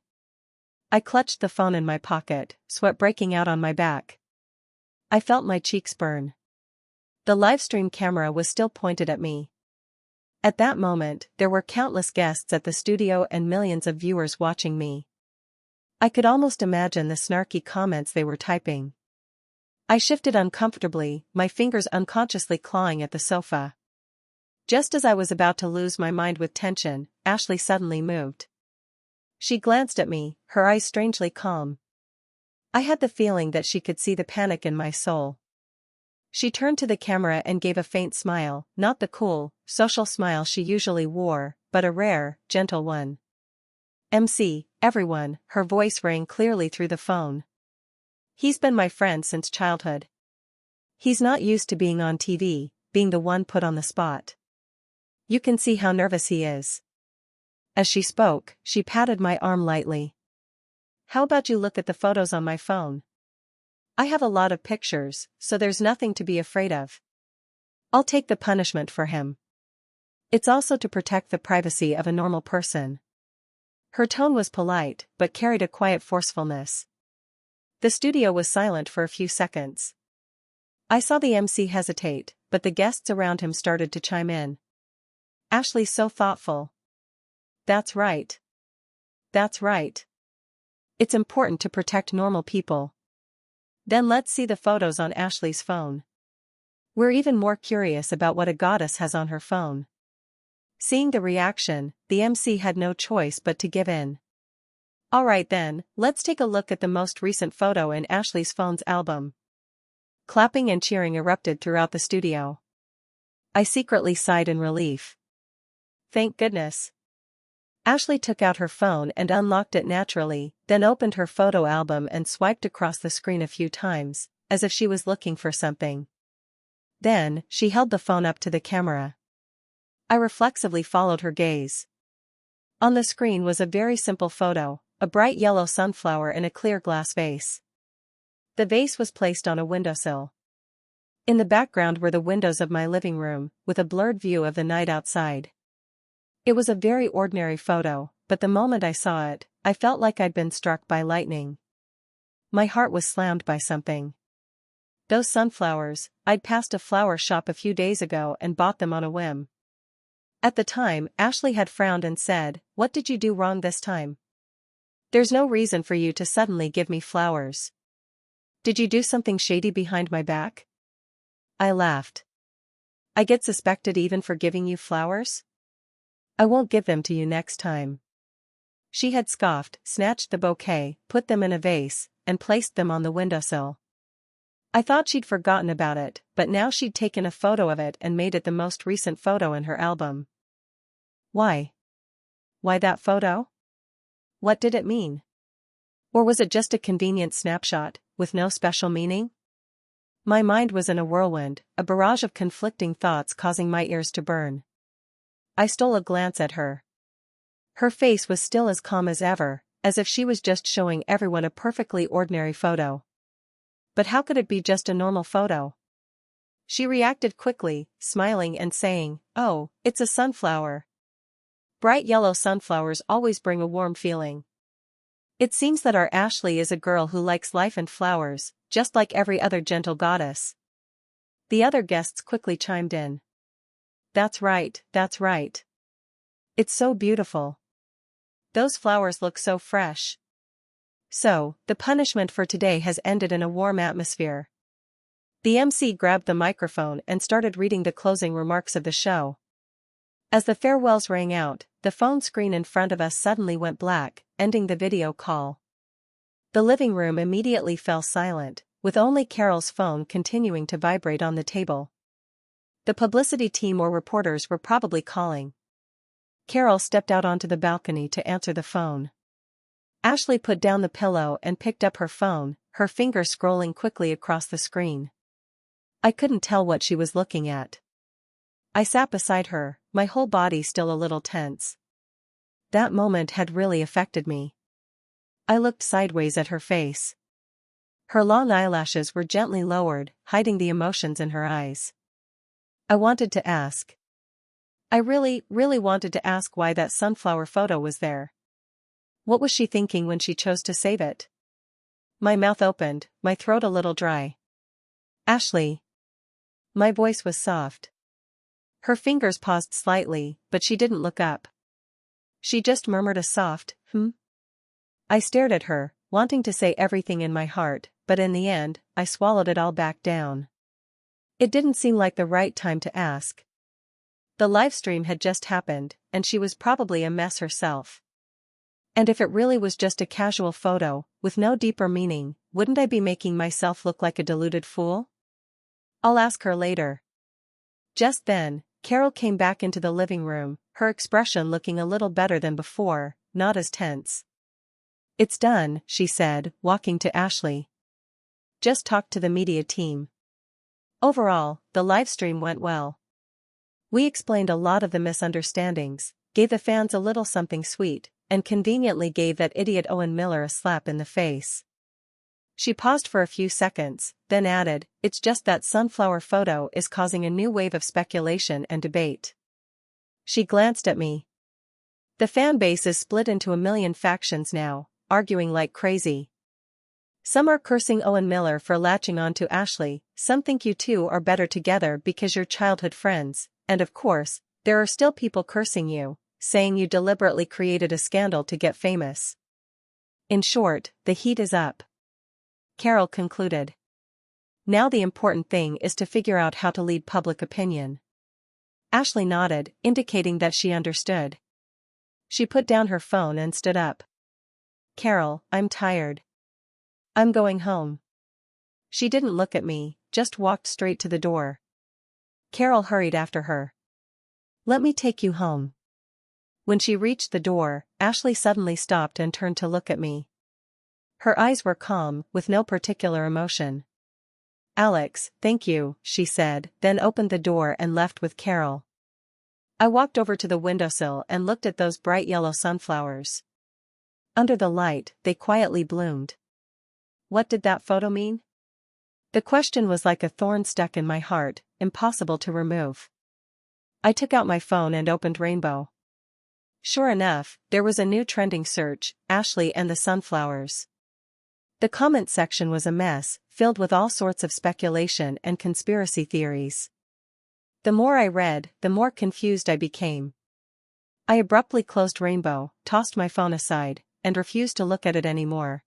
I clutched the phone in my pocket, sweat breaking out on my back. I felt my cheeks burn. The livestream camera was still pointed at me. At that moment, there were countless guests at the studio and millions of viewers watching me. I could almost imagine the snarky comments they were typing. I shifted uncomfortably, my fingers unconsciously clawing at the sofa. Just as I was about to lose my mind with tension, Ashley suddenly moved. She glanced at me, her eyes strangely calm. I had the feeling that she could see the panic in my soul. She turned to the camera and gave a faint smile, not the cool, social smile she usually wore, but a rare, gentle one. "MC, everyone," her voice rang clearly through the phone. "He's been my friend since childhood. He's not used to being on TV, being the one put on the spot. You can see how nervous he is." As she spoke, she patted my arm lightly. "How about you look at the photos on my phone? I have a lot of pictures, so there's nothing to be afraid of. I'll take the punishment for him. It's also to protect the privacy of a normal person." Her tone was polite, but carried a quiet forcefulness. The studio was silent for a few seconds. I saw the MC hesitate, but the guests around him started to chime in. "Ashley's so thoughtful." "That's right. That's right. It's important to protect normal people." "Then let's see the photos on Ashley's phone. We're even more curious about what a goddess has on her phone." Seeing the reaction, the MC had no choice but to give in. "Alright then, let's take a look at the most recent photo in Ashley's phone's album." Clapping and cheering erupted throughout the studio. I secretly sighed in relief. Thank goodness. Ashley took out her phone and unlocked it naturally, then opened her photo album and swiped across the screen a few times, as if she was looking for something. Then, she held the phone up to the camera. I reflexively followed her gaze. On the screen was a very simple photo, a bright yellow sunflower in a clear glass vase. The vase was placed on a windowsill. In the background were the windows of my living room, with a blurred view of the night outside. It was a very ordinary photo, but the moment I saw it, I felt like I'd been struck by lightning. My heart was slammed by something. Those sunflowers, I'd passed a flower shop a few days ago and bought them on a whim. At the time, Ashley had frowned and said, "What did you do wrong this time? There's no reason for you to suddenly give me flowers. Did you do something shady behind my back?" I laughed. "I get suspected even for giving you flowers? I won't give them to you next time." She had scoffed, snatched the bouquet, put them in a vase, and placed them on the windowsill. I thought she'd forgotten about it, but now she'd taken a photo of it and made it the most recent photo in her album. Why? Why that photo? What did it mean? Or was it just a convenient snapshot, with no special meaning? My mind was in a whirlwind, a barrage of conflicting thoughts causing my ears to burn. I stole a glance at her. Her face was still as calm as ever, as if she was just showing everyone a perfectly ordinary photo. But how could it be just a normal photo? She reacted quickly, smiling and saying, "Oh, it's a sunflower." Bright yellow sunflowers always bring a warm feeling. It seems that our Ashley is a girl who likes life and flowers, just like every other gentle goddess. The other guests quickly chimed in. That's right, that's right. It's so beautiful. Those flowers look so fresh. So, the punishment for today has ended in a warm atmosphere. The MC grabbed the microphone and started reading the closing remarks of the show. As the farewells rang out, the phone screen in front of us suddenly went black, ending the video call. The living room immediately fell silent, with only Carol's phone continuing to vibrate on the table. The publicity team or reporters were probably calling. Carol stepped out onto the balcony to answer the phone. Ashley put down the pillow and picked up her phone, her finger scrolling quickly across the screen. I couldn't tell what she was looking at. I sat beside her, my whole body still a little tense. That moment had really affected me. I looked sideways at her face. Her long eyelashes were gently lowered, hiding the emotions in her eyes. I wanted to ask. I really wanted to ask why that sunflower photo was there. What was she thinking when she chose to save it? My mouth opened, my throat a little dry. Ashley. My voice was soft. Her fingers paused slightly, but she didn't look up. She just murmured a soft, I stared at her, wanting to say everything in my heart, but in the end, I swallowed it all back down. It didn't seem like the right time to ask. The livestream had just happened, and she was probably a mess herself. And if it really was just a casual photo, with no deeper meaning, wouldn't I be making myself look like a deluded fool? I'll ask her later. Just then, Carol came back into the living room, her expression looking a little better than before, not as tense. It's done, she said, walking to Ashley. Just talked to the media team. Overall, the livestream went well. We explained a lot of the misunderstandings, gave the fans a little something sweet, and conveniently gave that idiot Owen Miller a slap in the face. She paused for a few seconds, then added, "It's just that sunflower photo is causing a new wave of speculation and debate." She glanced at me. The fan base is split into a million factions now, arguing like crazy. Some are cursing Owen Miller for latching on to Ashley, some think you two are better together because you're childhood friends, and of course, there are still people cursing you, saying you deliberately created a scandal to get famous. In short, the heat is up. Carol concluded. Now the important thing is to figure out how to lead public opinion. Ashley nodded, indicating that she understood. She put down her phone and stood up. Carol, I'm tired. I'm going home. She didn't look at me, just walked straight to the door. Carol hurried after her. Let me take you home. When she reached the door, Ashley suddenly stopped and turned to look at me. Her eyes were calm, with no particular emotion. Alex, thank you, she said, then opened the door and left with Carol. I walked over to the windowsill and looked at those bright yellow sunflowers. Under the light, they quietly bloomed. What did that photo mean? The question was like a thorn stuck in my heart, impossible to remove. I took out my phone and opened Rainbow. Sure enough, there was a new trending search, Ashley and the sunflowers. The comment section was a mess, filled with all sorts of speculation and conspiracy theories. The more I read, the more confused I became. I abruptly closed Rainbow, tossed my phone aside, and refused to look at it anymore.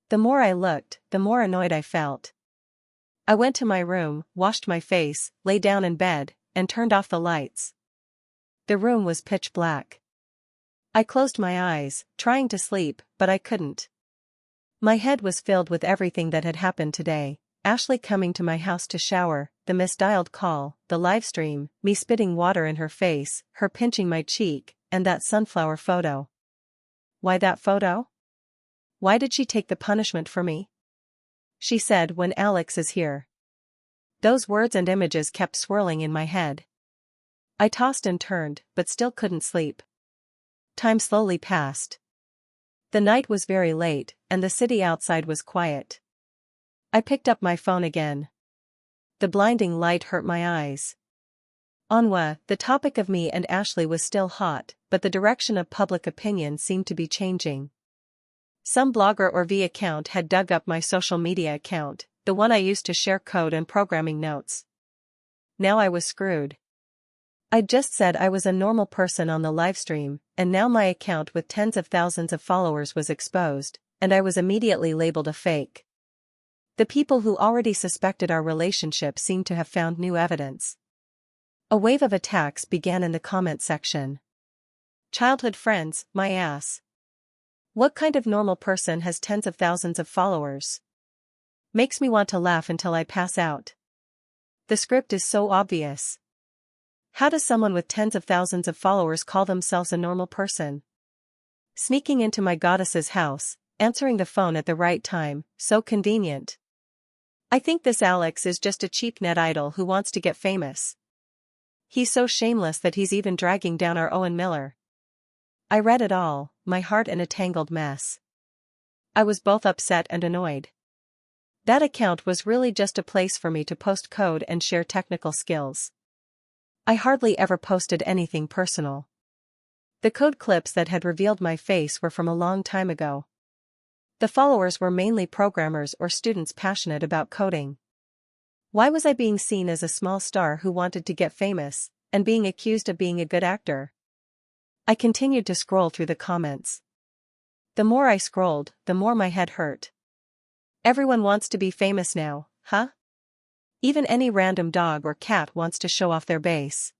The more I looked, the more annoyed I felt. I went to my room, washed my face, lay down in bed, and turned off the lights. The room was pitch black. I closed my eyes, trying to sleep, but I couldn't. My head was filled with everything that had happened today. Ashley coming to my house to shower, the misdialed call, the livestream, me spitting water in her face, her pinching my cheek, and that sunflower photo. Why that photo? Why did she take the punishment for me? She said, when Alex is here. Those words and images kept swirling in my head. I tossed and turned, but still couldn't sleep. Time slowly passed. The night was very late, and the city outside was quiet. I picked up my phone again. The blinding light hurt my eyes. Manhwa, the topic of me and Ashley was still hot, but the direction of public opinion seemed to be changing. Some blogger or V account had dug up my social media account, the one I used to share code and programming notes. Now I was screwed. I'd just said I was a normal person on the livestream, and now my account with tens of thousands of followers was exposed, and I was immediately labeled a fake. The people who already suspected our relationship seemed to have found new evidence. A wave of attacks began in the comment section. Childhood friends, my ass. What kind of normal person has tens of thousands of followers? Makes me want to laugh until I pass out. The script is so obvious. How does someone with tens of thousands of followers call themselves a normal person? Sneaking into my goddess's house, answering the phone at the right time, so convenient. I think this Alex is just a cheap net idol who wants to get famous. He's so shameless that he's even dragging down our Owen Miller. I read it all, my heart in a tangled mess. I was both upset and annoyed. That account was really just a place for me to post code and share technical skills. I hardly ever posted anything personal. The code clips that had revealed my face were from a long time ago. The followers were mainly programmers or students passionate about coding. Why was I being seen as a small star who wanted to get famous, and being accused of being a good actor? I continued to scroll through the comments. The more I scrolled, the more my head hurt. Everyone wants to be famous now, huh? Even any random dog or cat wants to show off their base.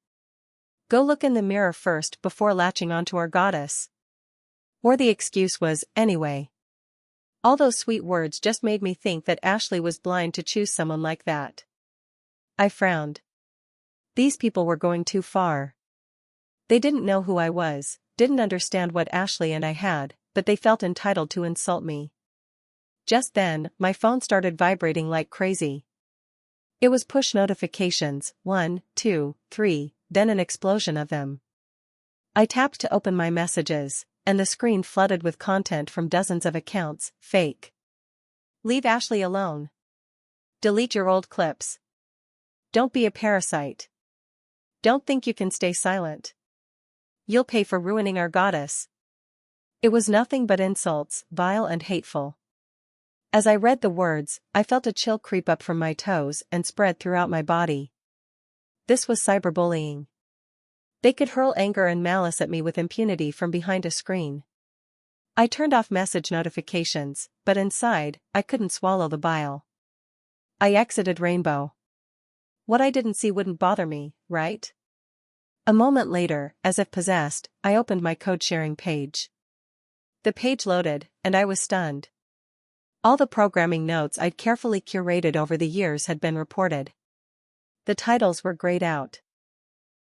Go look in the mirror first before latching onto our goddess. Or the excuse was, anyway. All those sweet words just made me think that Ashley was blind to choose someone like that. I frowned. These people were going too far. They didn't know who I was, didn't understand what Ashley and I had, but they felt entitled to insult me. Just then, my phone started vibrating like crazy. It was push notifications, 1, 2, 3, then an explosion of them. I tapped to open my messages, and the screen flooded with content from dozens of accounts, fake. Leave Ashley alone. Delete your old clips. Don't be a parasite. Don't think you can stay silent. You'll pay for ruining our goddess. It was nothing but insults, vile and hateful. As I read the words, I felt a chill creep up from my toes and spread throughout my body. This was cyberbullying. They could hurl anger and malice at me with impunity from behind a screen. I turned off message notifications, but inside, I couldn't swallow the bile. I exited Rainbow. What I didn't see wouldn't bother me, right? A moment later, as if possessed, I opened my code-sharing page. The page loaded, and I was stunned. All the programming notes I'd carefully curated over the years had been reported. The titles were grayed out.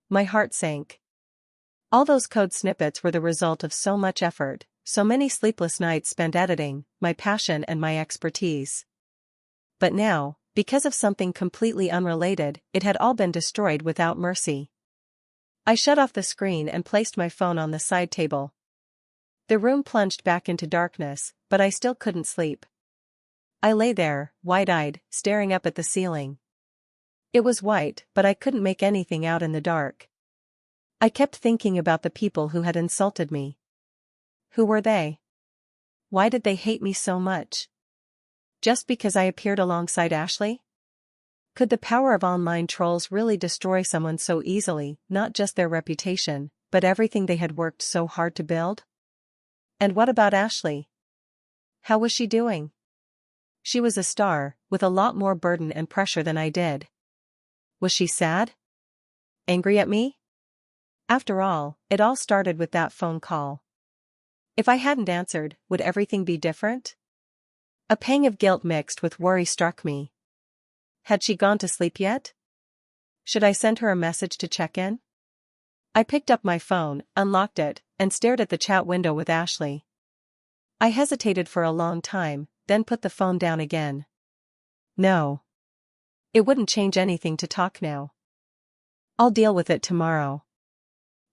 My heart sank. All those code snippets were the result of so much effort, so many sleepless nights spent editing, my passion and my expertise. But now, because of something completely unrelated, it had all been destroyed without mercy. I shut off the screen and placed my phone on the side table. The room plunged back into darkness, but I still couldn't sleep. I lay there, wide-eyed, staring up at the ceiling. It was white, but I couldn't make anything out in the dark. I kept thinking about the people who had insulted me. Who were they? Why did they hate me so much? Just because I appeared alongside Ashley? Could the power of online trolls really destroy someone so easily, not just their reputation, but everything they had worked so hard to build? And what about Ashley? How was she doing? She was a star, with a lot more burden and pressure than I did. Was she sad? Angry at me? After all, it all started with that phone call. If I hadn't answered, would everything be different? A pang of guilt mixed with worry struck me. Had she gone to sleep yet? Should I send her a message to check in? I picked up my phone, unlocked it, and stared at the chat window with Ashley. I hesitated for a long time, then put the phone down again. No. It wouldn't change anything to talk now. I'll deal with it tomorrow.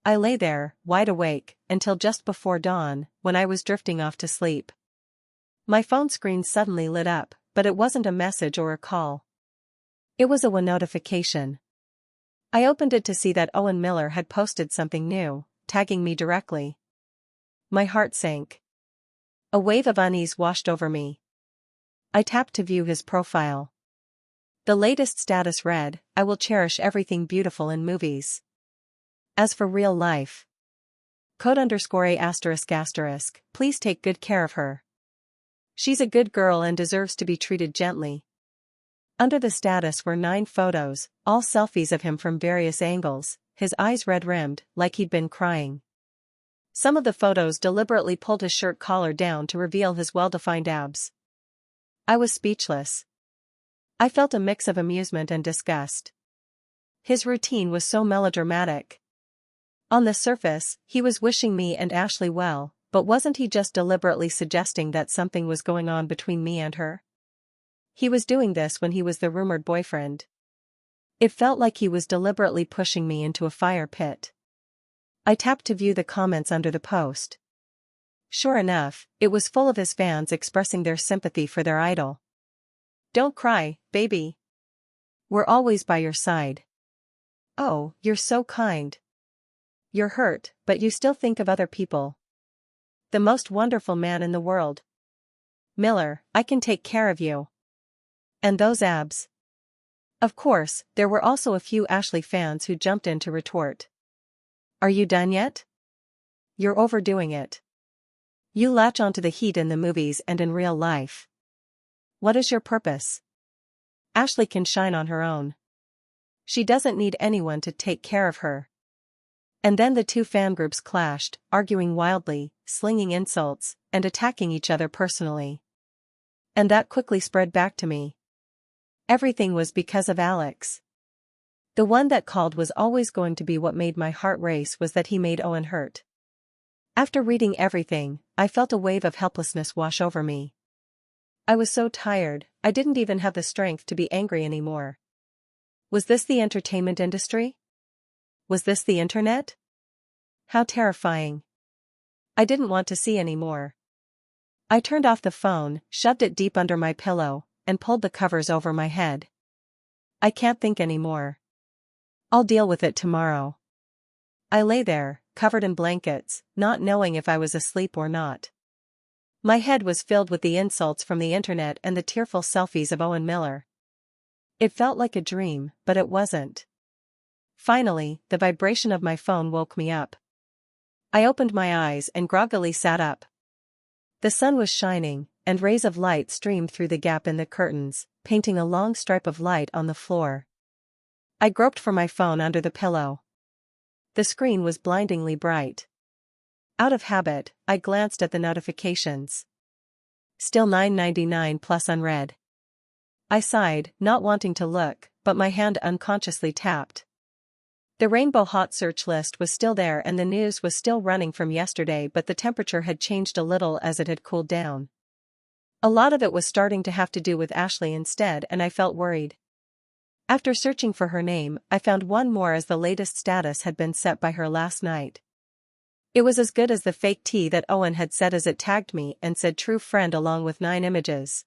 I lay there, wide awake, until just before dawn, when I was drifting off to sleep. My phone screen suddenly lit up, but it wasn't a message or a call. It was a notification. I opened it to see that Owen Miller had posted something new, tagging me directly. My heart sank. A wave of unease washed over me. I tapped to view his profile. The latest status read, "I will cherish everything beautiful in movies. As for real life. Code _A**, please take good care of her." She's a good girl and deserves to be treated gently. Under the status were 9 photos, all selfies of him from various angles, his eyes red-rimmed, like he'd been crying. Some of the photos deliberately pulled his shirt collar down to reveal his well-defined abs. I was speechless. I felt a mix of amusement and disgust. His routine was so melodramatic. On the surface, he was wishing me and Ashley well, but wasn't he just deliberately suggesting that something was going on between me and her? He was doing this when he was the rumored boyfriend. It felt like he was deliberately pushing me into a fire pit. I tapped to view the comments under the post. Sure enough, it was full of his fans expressing their sympathy for their idol. "Don't cry, baby. We're always by your side. Oh, you're so kind. You're hurt, but you still think of other people. The most wonderful man in the world. Miller, I can take care of you. And those abs." Of course, there were also a few Ashley fans who jumped in to retort. "Are you done yet? You're overdoing it. You latch onto the heat in the movies and in real life. What is your purpose? Ashley can shine on her own. She doesn't need anyone to take care of her." And then the two fan groups clashed, arguing wildly, slinging insults, and attacking each other personally. And that quickly spread back to me. Everything was because of Alex. The one that called was always going to be what made my heart race was that he made Owen hurt. After reading everything, I felt a wave of helplessness wash over me. I was so tired, I didn't even have the strength to be angry anymore. Was this the entertainment industry? Was this the internet? How terrifying. I didn't want to see anymore. I turned off the phone, shoved it deep under my pillow, and pulled the covers over my head. I can't think anymore. I'll deal with it tomorrow. I lay there, covered in blankets, not knowing if I was asleep or not. My head was filled with the insults from the internet and the tearful selfies of Owen Miller. It felt like a dream, but it wasn't. Finally, the vibration of my phone woke me up. I opened my eyes and groggily sat up. The sun was shining, and rays of light streamed through the gap in the curtains, painting a long stripe of light on the floor. I groped for my phone under the pillow. The screen was blindingly bright. Out of habit, I glanced at the notifications. Still 999 plus unread. I sighed, not wanting to look, but my hand unconsciously tapped. The Rainbow Hot search list was still there and the news was still running from yesterday, but the temperature had changed a little as it had cooled down. A lot of it was starting to have to do with Ashley instead, and I felt worried. After searching for her name, I found one more as the latest status had been set by her last night. It was as good as the fake tea that Owen had said as it tagged me and said true friend along with 9 images.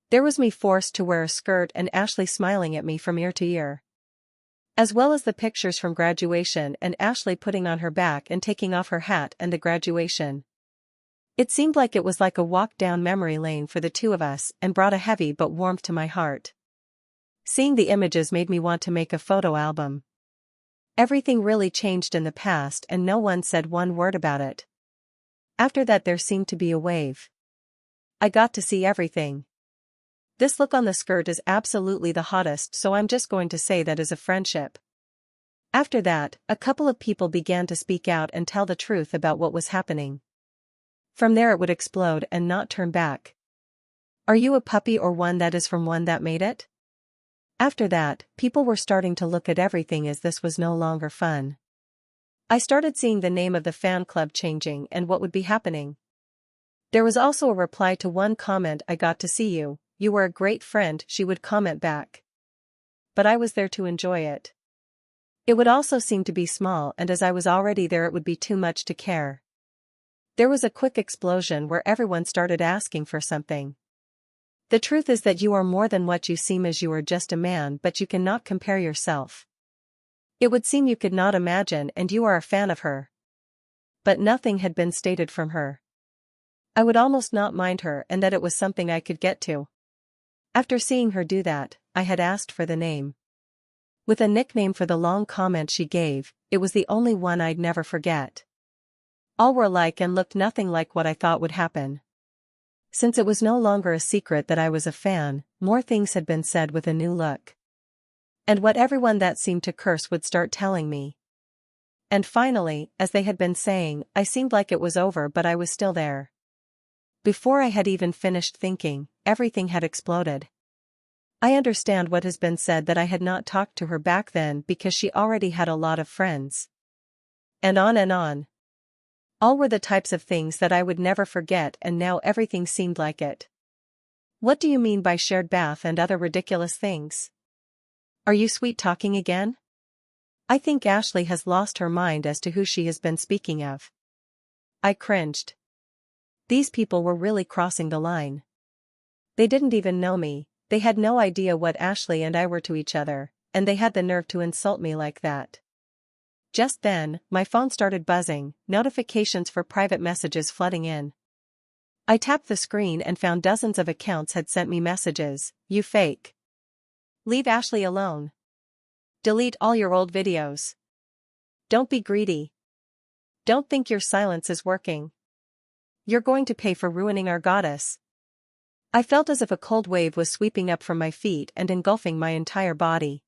There was me forced to wear a skirt and Ashley smiling at me from ear to ear. As well as the pictures from graduation and Ashley putting on her back and taking off her hat and the graduation. It seemed like it was like a walk down memory lane for the two of us and brought a heavy but warmth to my heart. Seeing the images made me want to make a photo album. Everything really changed in the past and no one said one word about it. After that there seemed to be a wave. I got to see everything. This look on the skirt is absolutely the hottest, so I'm just going to say that is a friendship. After that, a couple of people began to speak out and tell the truth about what was happening. From there it would explode and not turn back. Are you a puppy or one that is from one that made it? After that, people were starting to look at everything as this was no longer fun. I started seeing the name of the fan club changing and what would be happening. There was also a reply to one comment. I got to see you, you were a great friend, she would comment back. But I was there to enjoy it. It would also seem to be small, and as I was already there it would be too much to care. There was a quick explosion where everyone started asking for something. The truth is that you are more than what you seem, as you are just a man, but you cannot compare yourself. It would seem you could not imagine, and you are a fan of her. But nothing had been stated from her. I would almost not mind her, and that it was something I could get to. After seeing her do that, I had asked for the name. With a nickname for the long comment she gave, it was the only one I'd never forget. All were alike and looked nothing like what I thought would happen. Since it was no longer a secret that I was a fan, more things had been said with a new look. And what everyone that seemed to curse would start telling me. And finally, as they had been saying, I seemed like it was over, but I was still there. Before I had even finished thinking, everything had exploded. I understand what has been said, that I had not talked to her back then because she already had a lot of friends. And on and on. All were the types of things that I would never forget, and now everything seemed like it. What do you mean by shared bath and other ridiculous things? Are you sweet-talking again? I think Ashley has lost her mind as to who she has been speaking of. I cringed. These people were really crossing the line. They didn't even know me, they had no idea what Ashley and I were to each other, and they had the nerve to insult me like that. Just then, my phone started buzzing, notifications for private messages flooding in. I tapped the screen and found dozens of accounts had sent me messages. You fake. Leave Ashley alone. Delete all your old videos. Don't be greedy. Don't think your silence is working. You're going to pay for ruining our goddess. I felt as if a cold wave was sweeping up from my feet and engulfing my entire body.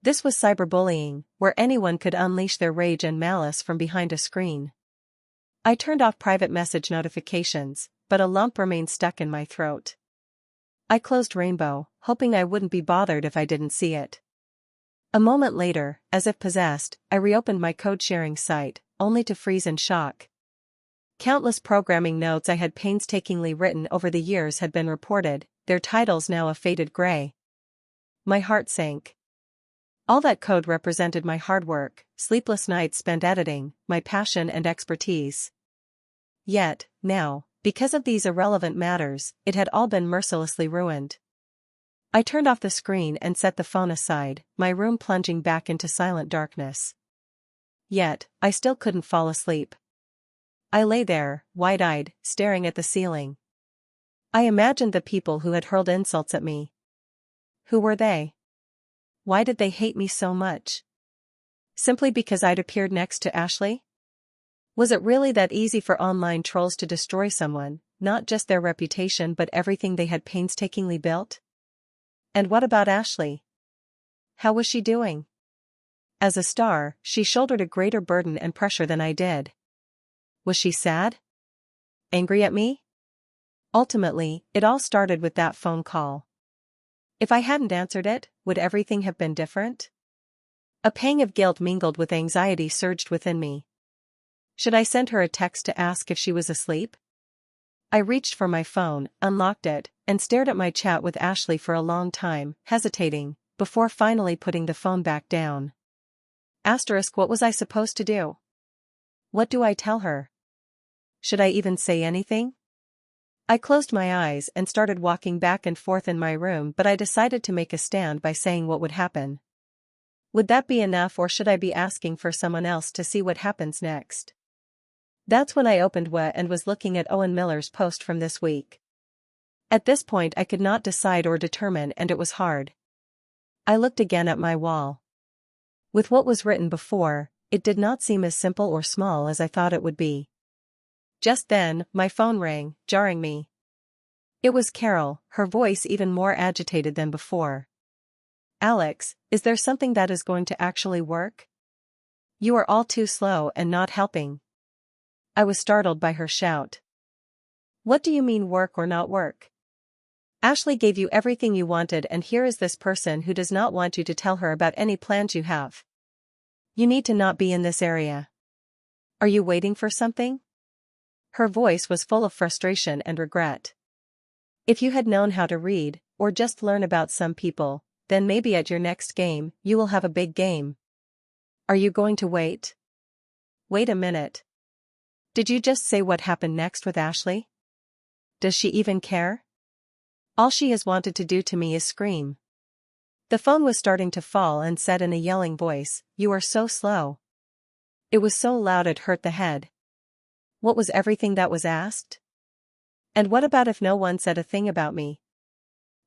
This was cyberbullying, where anyone could unleash their rage and malice from behind a screen. I turned off private message notifications, but a lump remained stuck in my throat. I closed Rainbow, hoping I wouldn't be bothered if I didn't see it. A moment later, as if possessed, I reopened my code-sharing site, only to freeze in shock. Countless programming notes I had painstakingly written over the years had been reported, their titles now a faded gray. My heart sank. All that code represented my hard work, sleepless nights spent editing, my passion and expertise. Yet, now, because of these irrelevant matters, it had all been mercilessly ruined. I turned off the screen and set the phone aside, my room plunging back into silent darkness. Yet, I still couldn't fall asleep. I lay there, wide-eyed, staring at the ceiling. I imagined the people who had hurled insults at me. Who were they? Why did they hate me so much? Simply because I'd appeared next to Ashley? Was it really that easy for online trolls to destroy someone, not just their reputation but everything they had painstakingly built? And what about Ashley? How was she doing? As a star, she shouldered a greater burden and pressure than I did. Was she sad? Angry at me? Ultimately, it all started with that phone call. If I hadn't answered it, would everything have been different? A pang of guilt mingled with anxiety surged within me. Should I send her a text to ask if she was asleep? I reached for my phone, unlocked it, and stared at my chat with Ashley for a long time, hesitating, before finally putting the phone back down. What was I supposed to do? What do I tell her? Should I even say anything? I closed my eyes and started walking back and forth in my room, but I decided to make a stand by saying what would happen. Would that be enough, or should I be asking for someone else to see what happens next? That's when I opened manhwa and was looking at Owen Miller's post from this week. At this point I could not decide or determine, and it was hard. I looked again at my wall. With what was written before, it did not seem as simple or small as I thought it would be. Just then, my phone rang, jarring me. It was Carol, her voice even more agitated than before. Alex, is there something that is going to actually work? You are all too slow and not helping. I was startled by her shout. What do you mean, work or not work? Ashley gave you everything you wanted, and here is this person who does not want you to tell her about any plans you have. You need to not be in this area. Are you waiting for something? Her voice was full of frustration and regret. If you had known how to read, or just learn about some people, then maybe at your next game, you will have a big game. Are you going to wait? Wait a minute. Did you just say what happened next with Ashley? Does she even care? All she has wanted to do to me is scream. The phone was starting to fall and said in a yelling voice, "You are so slow." It was so loud it hurt the head. What was everything that was asked? And what about if no one said a thing about me?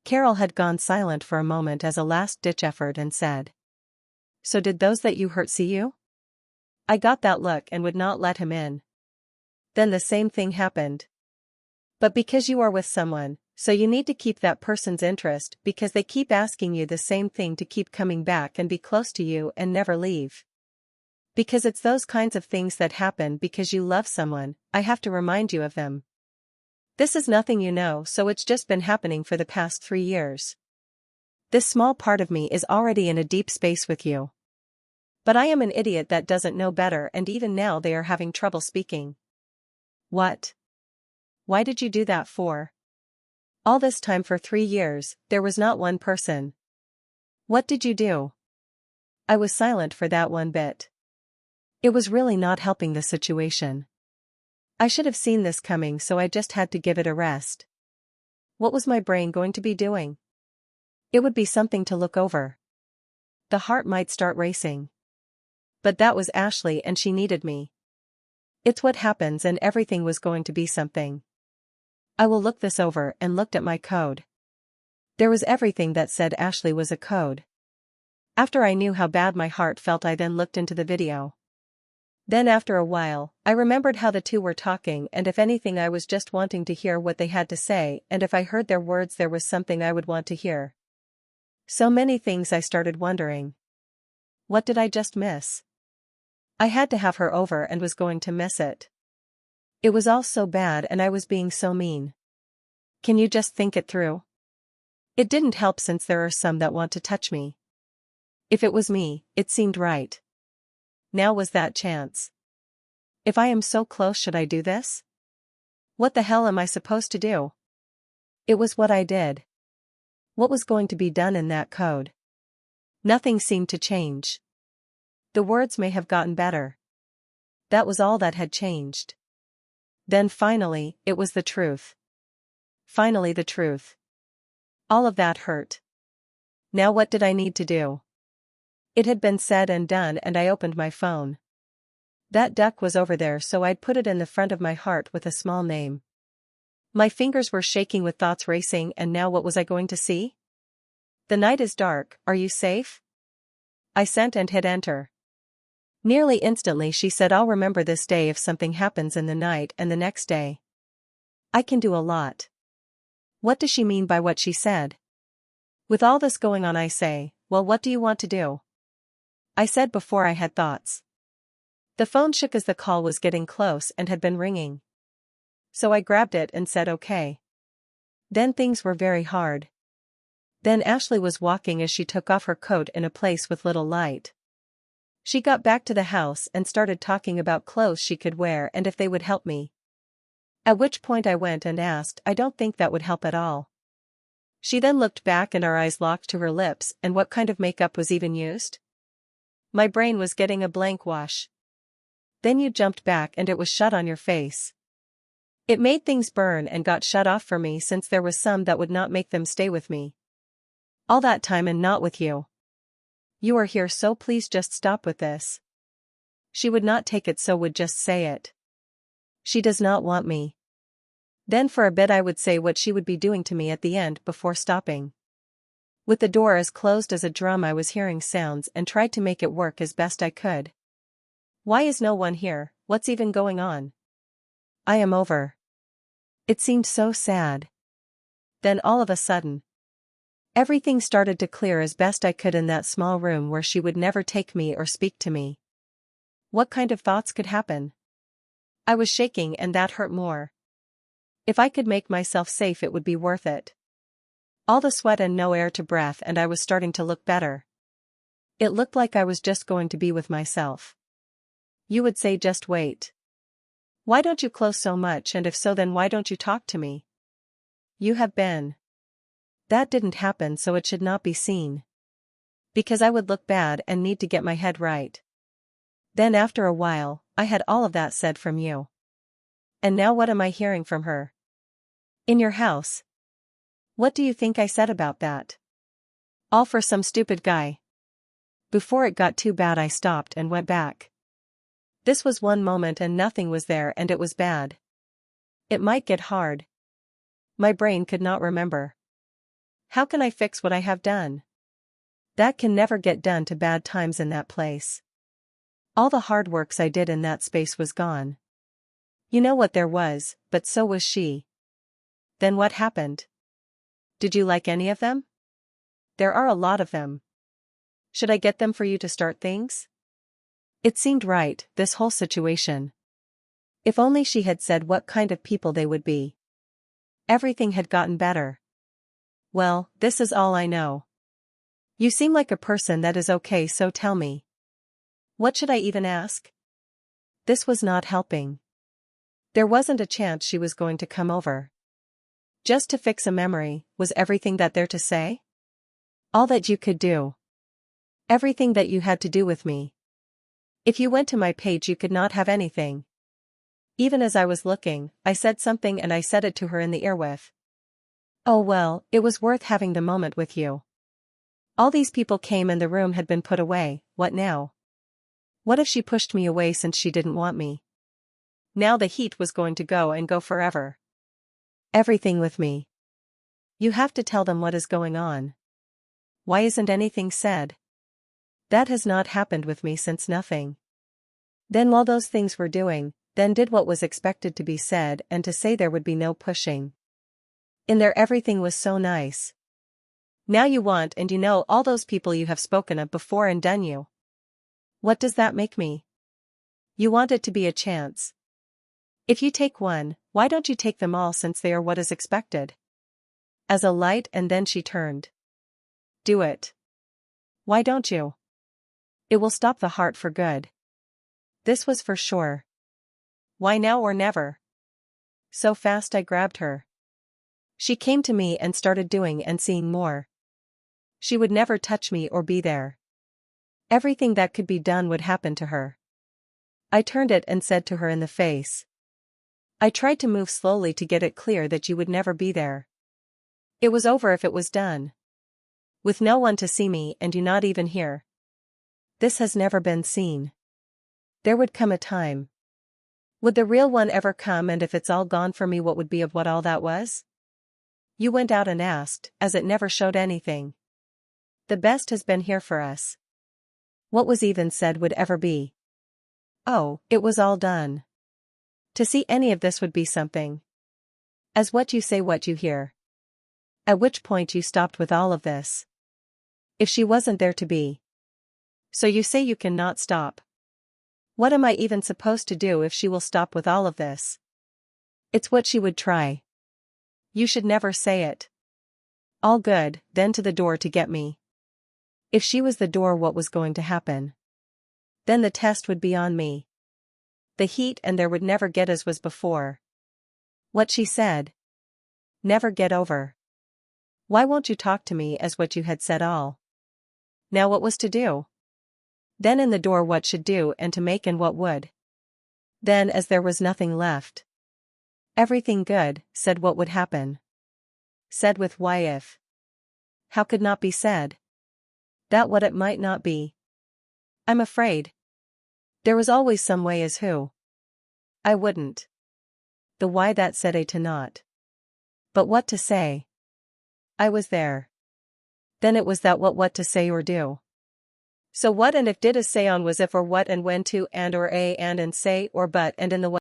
Carol had gone silent for a moment as a last-ditch effort and said, "So did those that you hurt see you?" I got that look and would not let him in. Then the same thing happened. But because you are with someone, so you need to keep that person's interest because they keep asking you the same thing to keep coming back and be close to you and never leave. Because it's those kinds of things that happen because you love someone, I have to remind you of them. This is nothing you know, so it's just been happening for the past 3 years. This small part of me is already in a deep space with you. But I am an idiot that doesn't know better, and even now they are having trouble speaking. What? Why did you do that for? All this time for 3 years, there was not one person. What did you do? I was silent for that one bit. It was really not helping the situation. I should have seen this coming, so I just had to give it a rest. What was my brain going to be doing? It would be something to look over. The heart might start racing. But that was Ashley and she needed me. It's what happens, and everything was going to be something. I will look this over, and looked at my code. There was everything that said Ashley was a code. After I knew how bad my heart felt, I then looked into the video. Then after a while, I remembered how the two were talking, and if anything I was just wanting to hear what they had to say, and if I heard their words there was something I would want to hear. So many things I started wondering. What did I just miss? I had to have her over and was going to miss it. It was all so bad and I was being so mean. Can you just think it through? It didn't help since there are some that want to touch me. If it was me, it seemed right. Now was that chance. If I am so close, should I do this? What the hell am I supposed to do? It was what I did. What was going to be done in that code? Nothing seemed to change. The words may have gotten better. That was all that had changed. Then finally, it was the truth. Finally the truth. All of that hurt. Now what did I need to do? It had been said and done, and I opened my phone. That duck was over there, so I'd put it in the front of my heart with a small name. My fingers were shaking with thoughts racing, and now what was I going to see? The night is dark, are you safe? I sent and hit enter. Nearly instantly she said, I'll remember this day if something happens in the night and the next day. I can do a lot. What does she mean by what she said? With all this going on, I say, well, what do you want to do? I said before I had thoughts. The phone shook as the call was getting close and had been ringing. So I grabbed it and said okay. Then things were very hard. Then Ashley was walking as she took off her coat in a place with little light. She got back to the house and started talking about clothes she could wear and if they would help me. At which point I went and asked, I don't think that would help at all. She then looked back and our eyes locked to her lips, and what kind of makeup was even used? My brain was getting a blank wash. Then you jumped back and it was shut on your face. It made things burn and got shut off for me since there was some that would not make them stay with me. All that time and not with you. You are here, so please just stop with this. She would not take it, so would just say it. She does not want me. Then for a bit I would say what she would be doing to me at the end before stopping. With the door as closed as a drum I was hearing sounds and tried to make it work as best I could. Why is no one here? What's even going on? I am over. It seemed so sad. Then all of a sudden, everything started to clear as best I could in that small room where she would never take me or speak to me. What kind of thoughts could happen? I was shaking and that hurt more. If I could make myself safe it would be worth it. All the sweat and no air to breath, and I was starting to look better. It looked like I was just going to be with myself. You would say just wait. Why don't you close so much, and if so then why don't you talk to me? You have been. That didn't happen, so it should not be seen. Because I would look bad and need to get my head right. Then after a while, I had all of that said from you. And now what am I hearing from her? In your house. What do you think I said about that? All for some stupid guy. Before it got too bad I stopped and went back. This was one moment and nothing was there, and it was bad. It might get hard. My brain could not remember. How can I fix what I have done? That can never get done to bad times in that place. All the hard works I did in that space was gone. You know what there was, but so was she. Then what happened? Did you like any of them? There are a lot of them. Should I get them for you to start things? It seemed right, this whole situation. If only she had said what kind of people they would be. Everything had gotten better. Well, this is all I know. You seem like a person that is okay, so tell me. What should I even ask? This was not helping. There wasn't a chance she was going to come over. Just to fix a memory, was everything that there to say? All that you could do. Everything that you had to do with me. If you went to my page you could not have anything. Even as I was looking, I said something and I said it to her in the ear with. Oh well, it was worth having the moment with you. All these people came and the room had been put away, what now? What if she pushed me away since she didn't want me? Now the heat was going to go and go forever. Everything with me. You have to tell them what is going on. Why isn't anything said? That has not happened with me since nothing. Then while those things were doing, then did what was expected to be said and to say there would be no pushing. In there everything was so nice. Now you want and you know all those people you have spoken of before and done you. What does that make me? You want it to be a chance. If you take one, why don't you take them all since they are what is expected? As a light and then she turned. Do it. Why don't you? It will stop the heart for good. This was for sure. Why now or never? So fast I grabbed her. She came to me and started doing and seeing more. She would never touch me or be there. Everything that could be done would happen to her. I turned it and said to her in the face. I tried to move slowly to get it clear that you would never be there. It was over if it was done. With no one to see me and you not even here. This has never been seen. There would come a time. Would the real one ever come, and if it's all gone for me what would be of what all that was? You went out and asked, as it never showed anything. The best has been here for us. What was even said would ever be. Oh, it was all done. To see any of this would be something. As what you say what you hear. At which point you stopped with all of this. If she wasn't there to be. So you say you cannot stop. What am I even supposed to do if she will stop with all of this? It's what she would try. You should never say it. All good, then to the door to get me. If she was the door, what was going to happen? Then the test would be on me. The heat and there would never get as was before. What she said. Never get over. Why won't you talk to me as what you had said all? Now what was to do? Then in the door what should do and to make and what would? Then as there was nothing left. Everything good, said what would happen. Said with why if. How could not be said? That what it might not be. I'm afraid. There was always some way as who. I wouldn't. The why that said a to not. But what to say? I was there. Then it was that what to say or do. So what and if did a say on was if or what and when to and or a and say or but and in the what.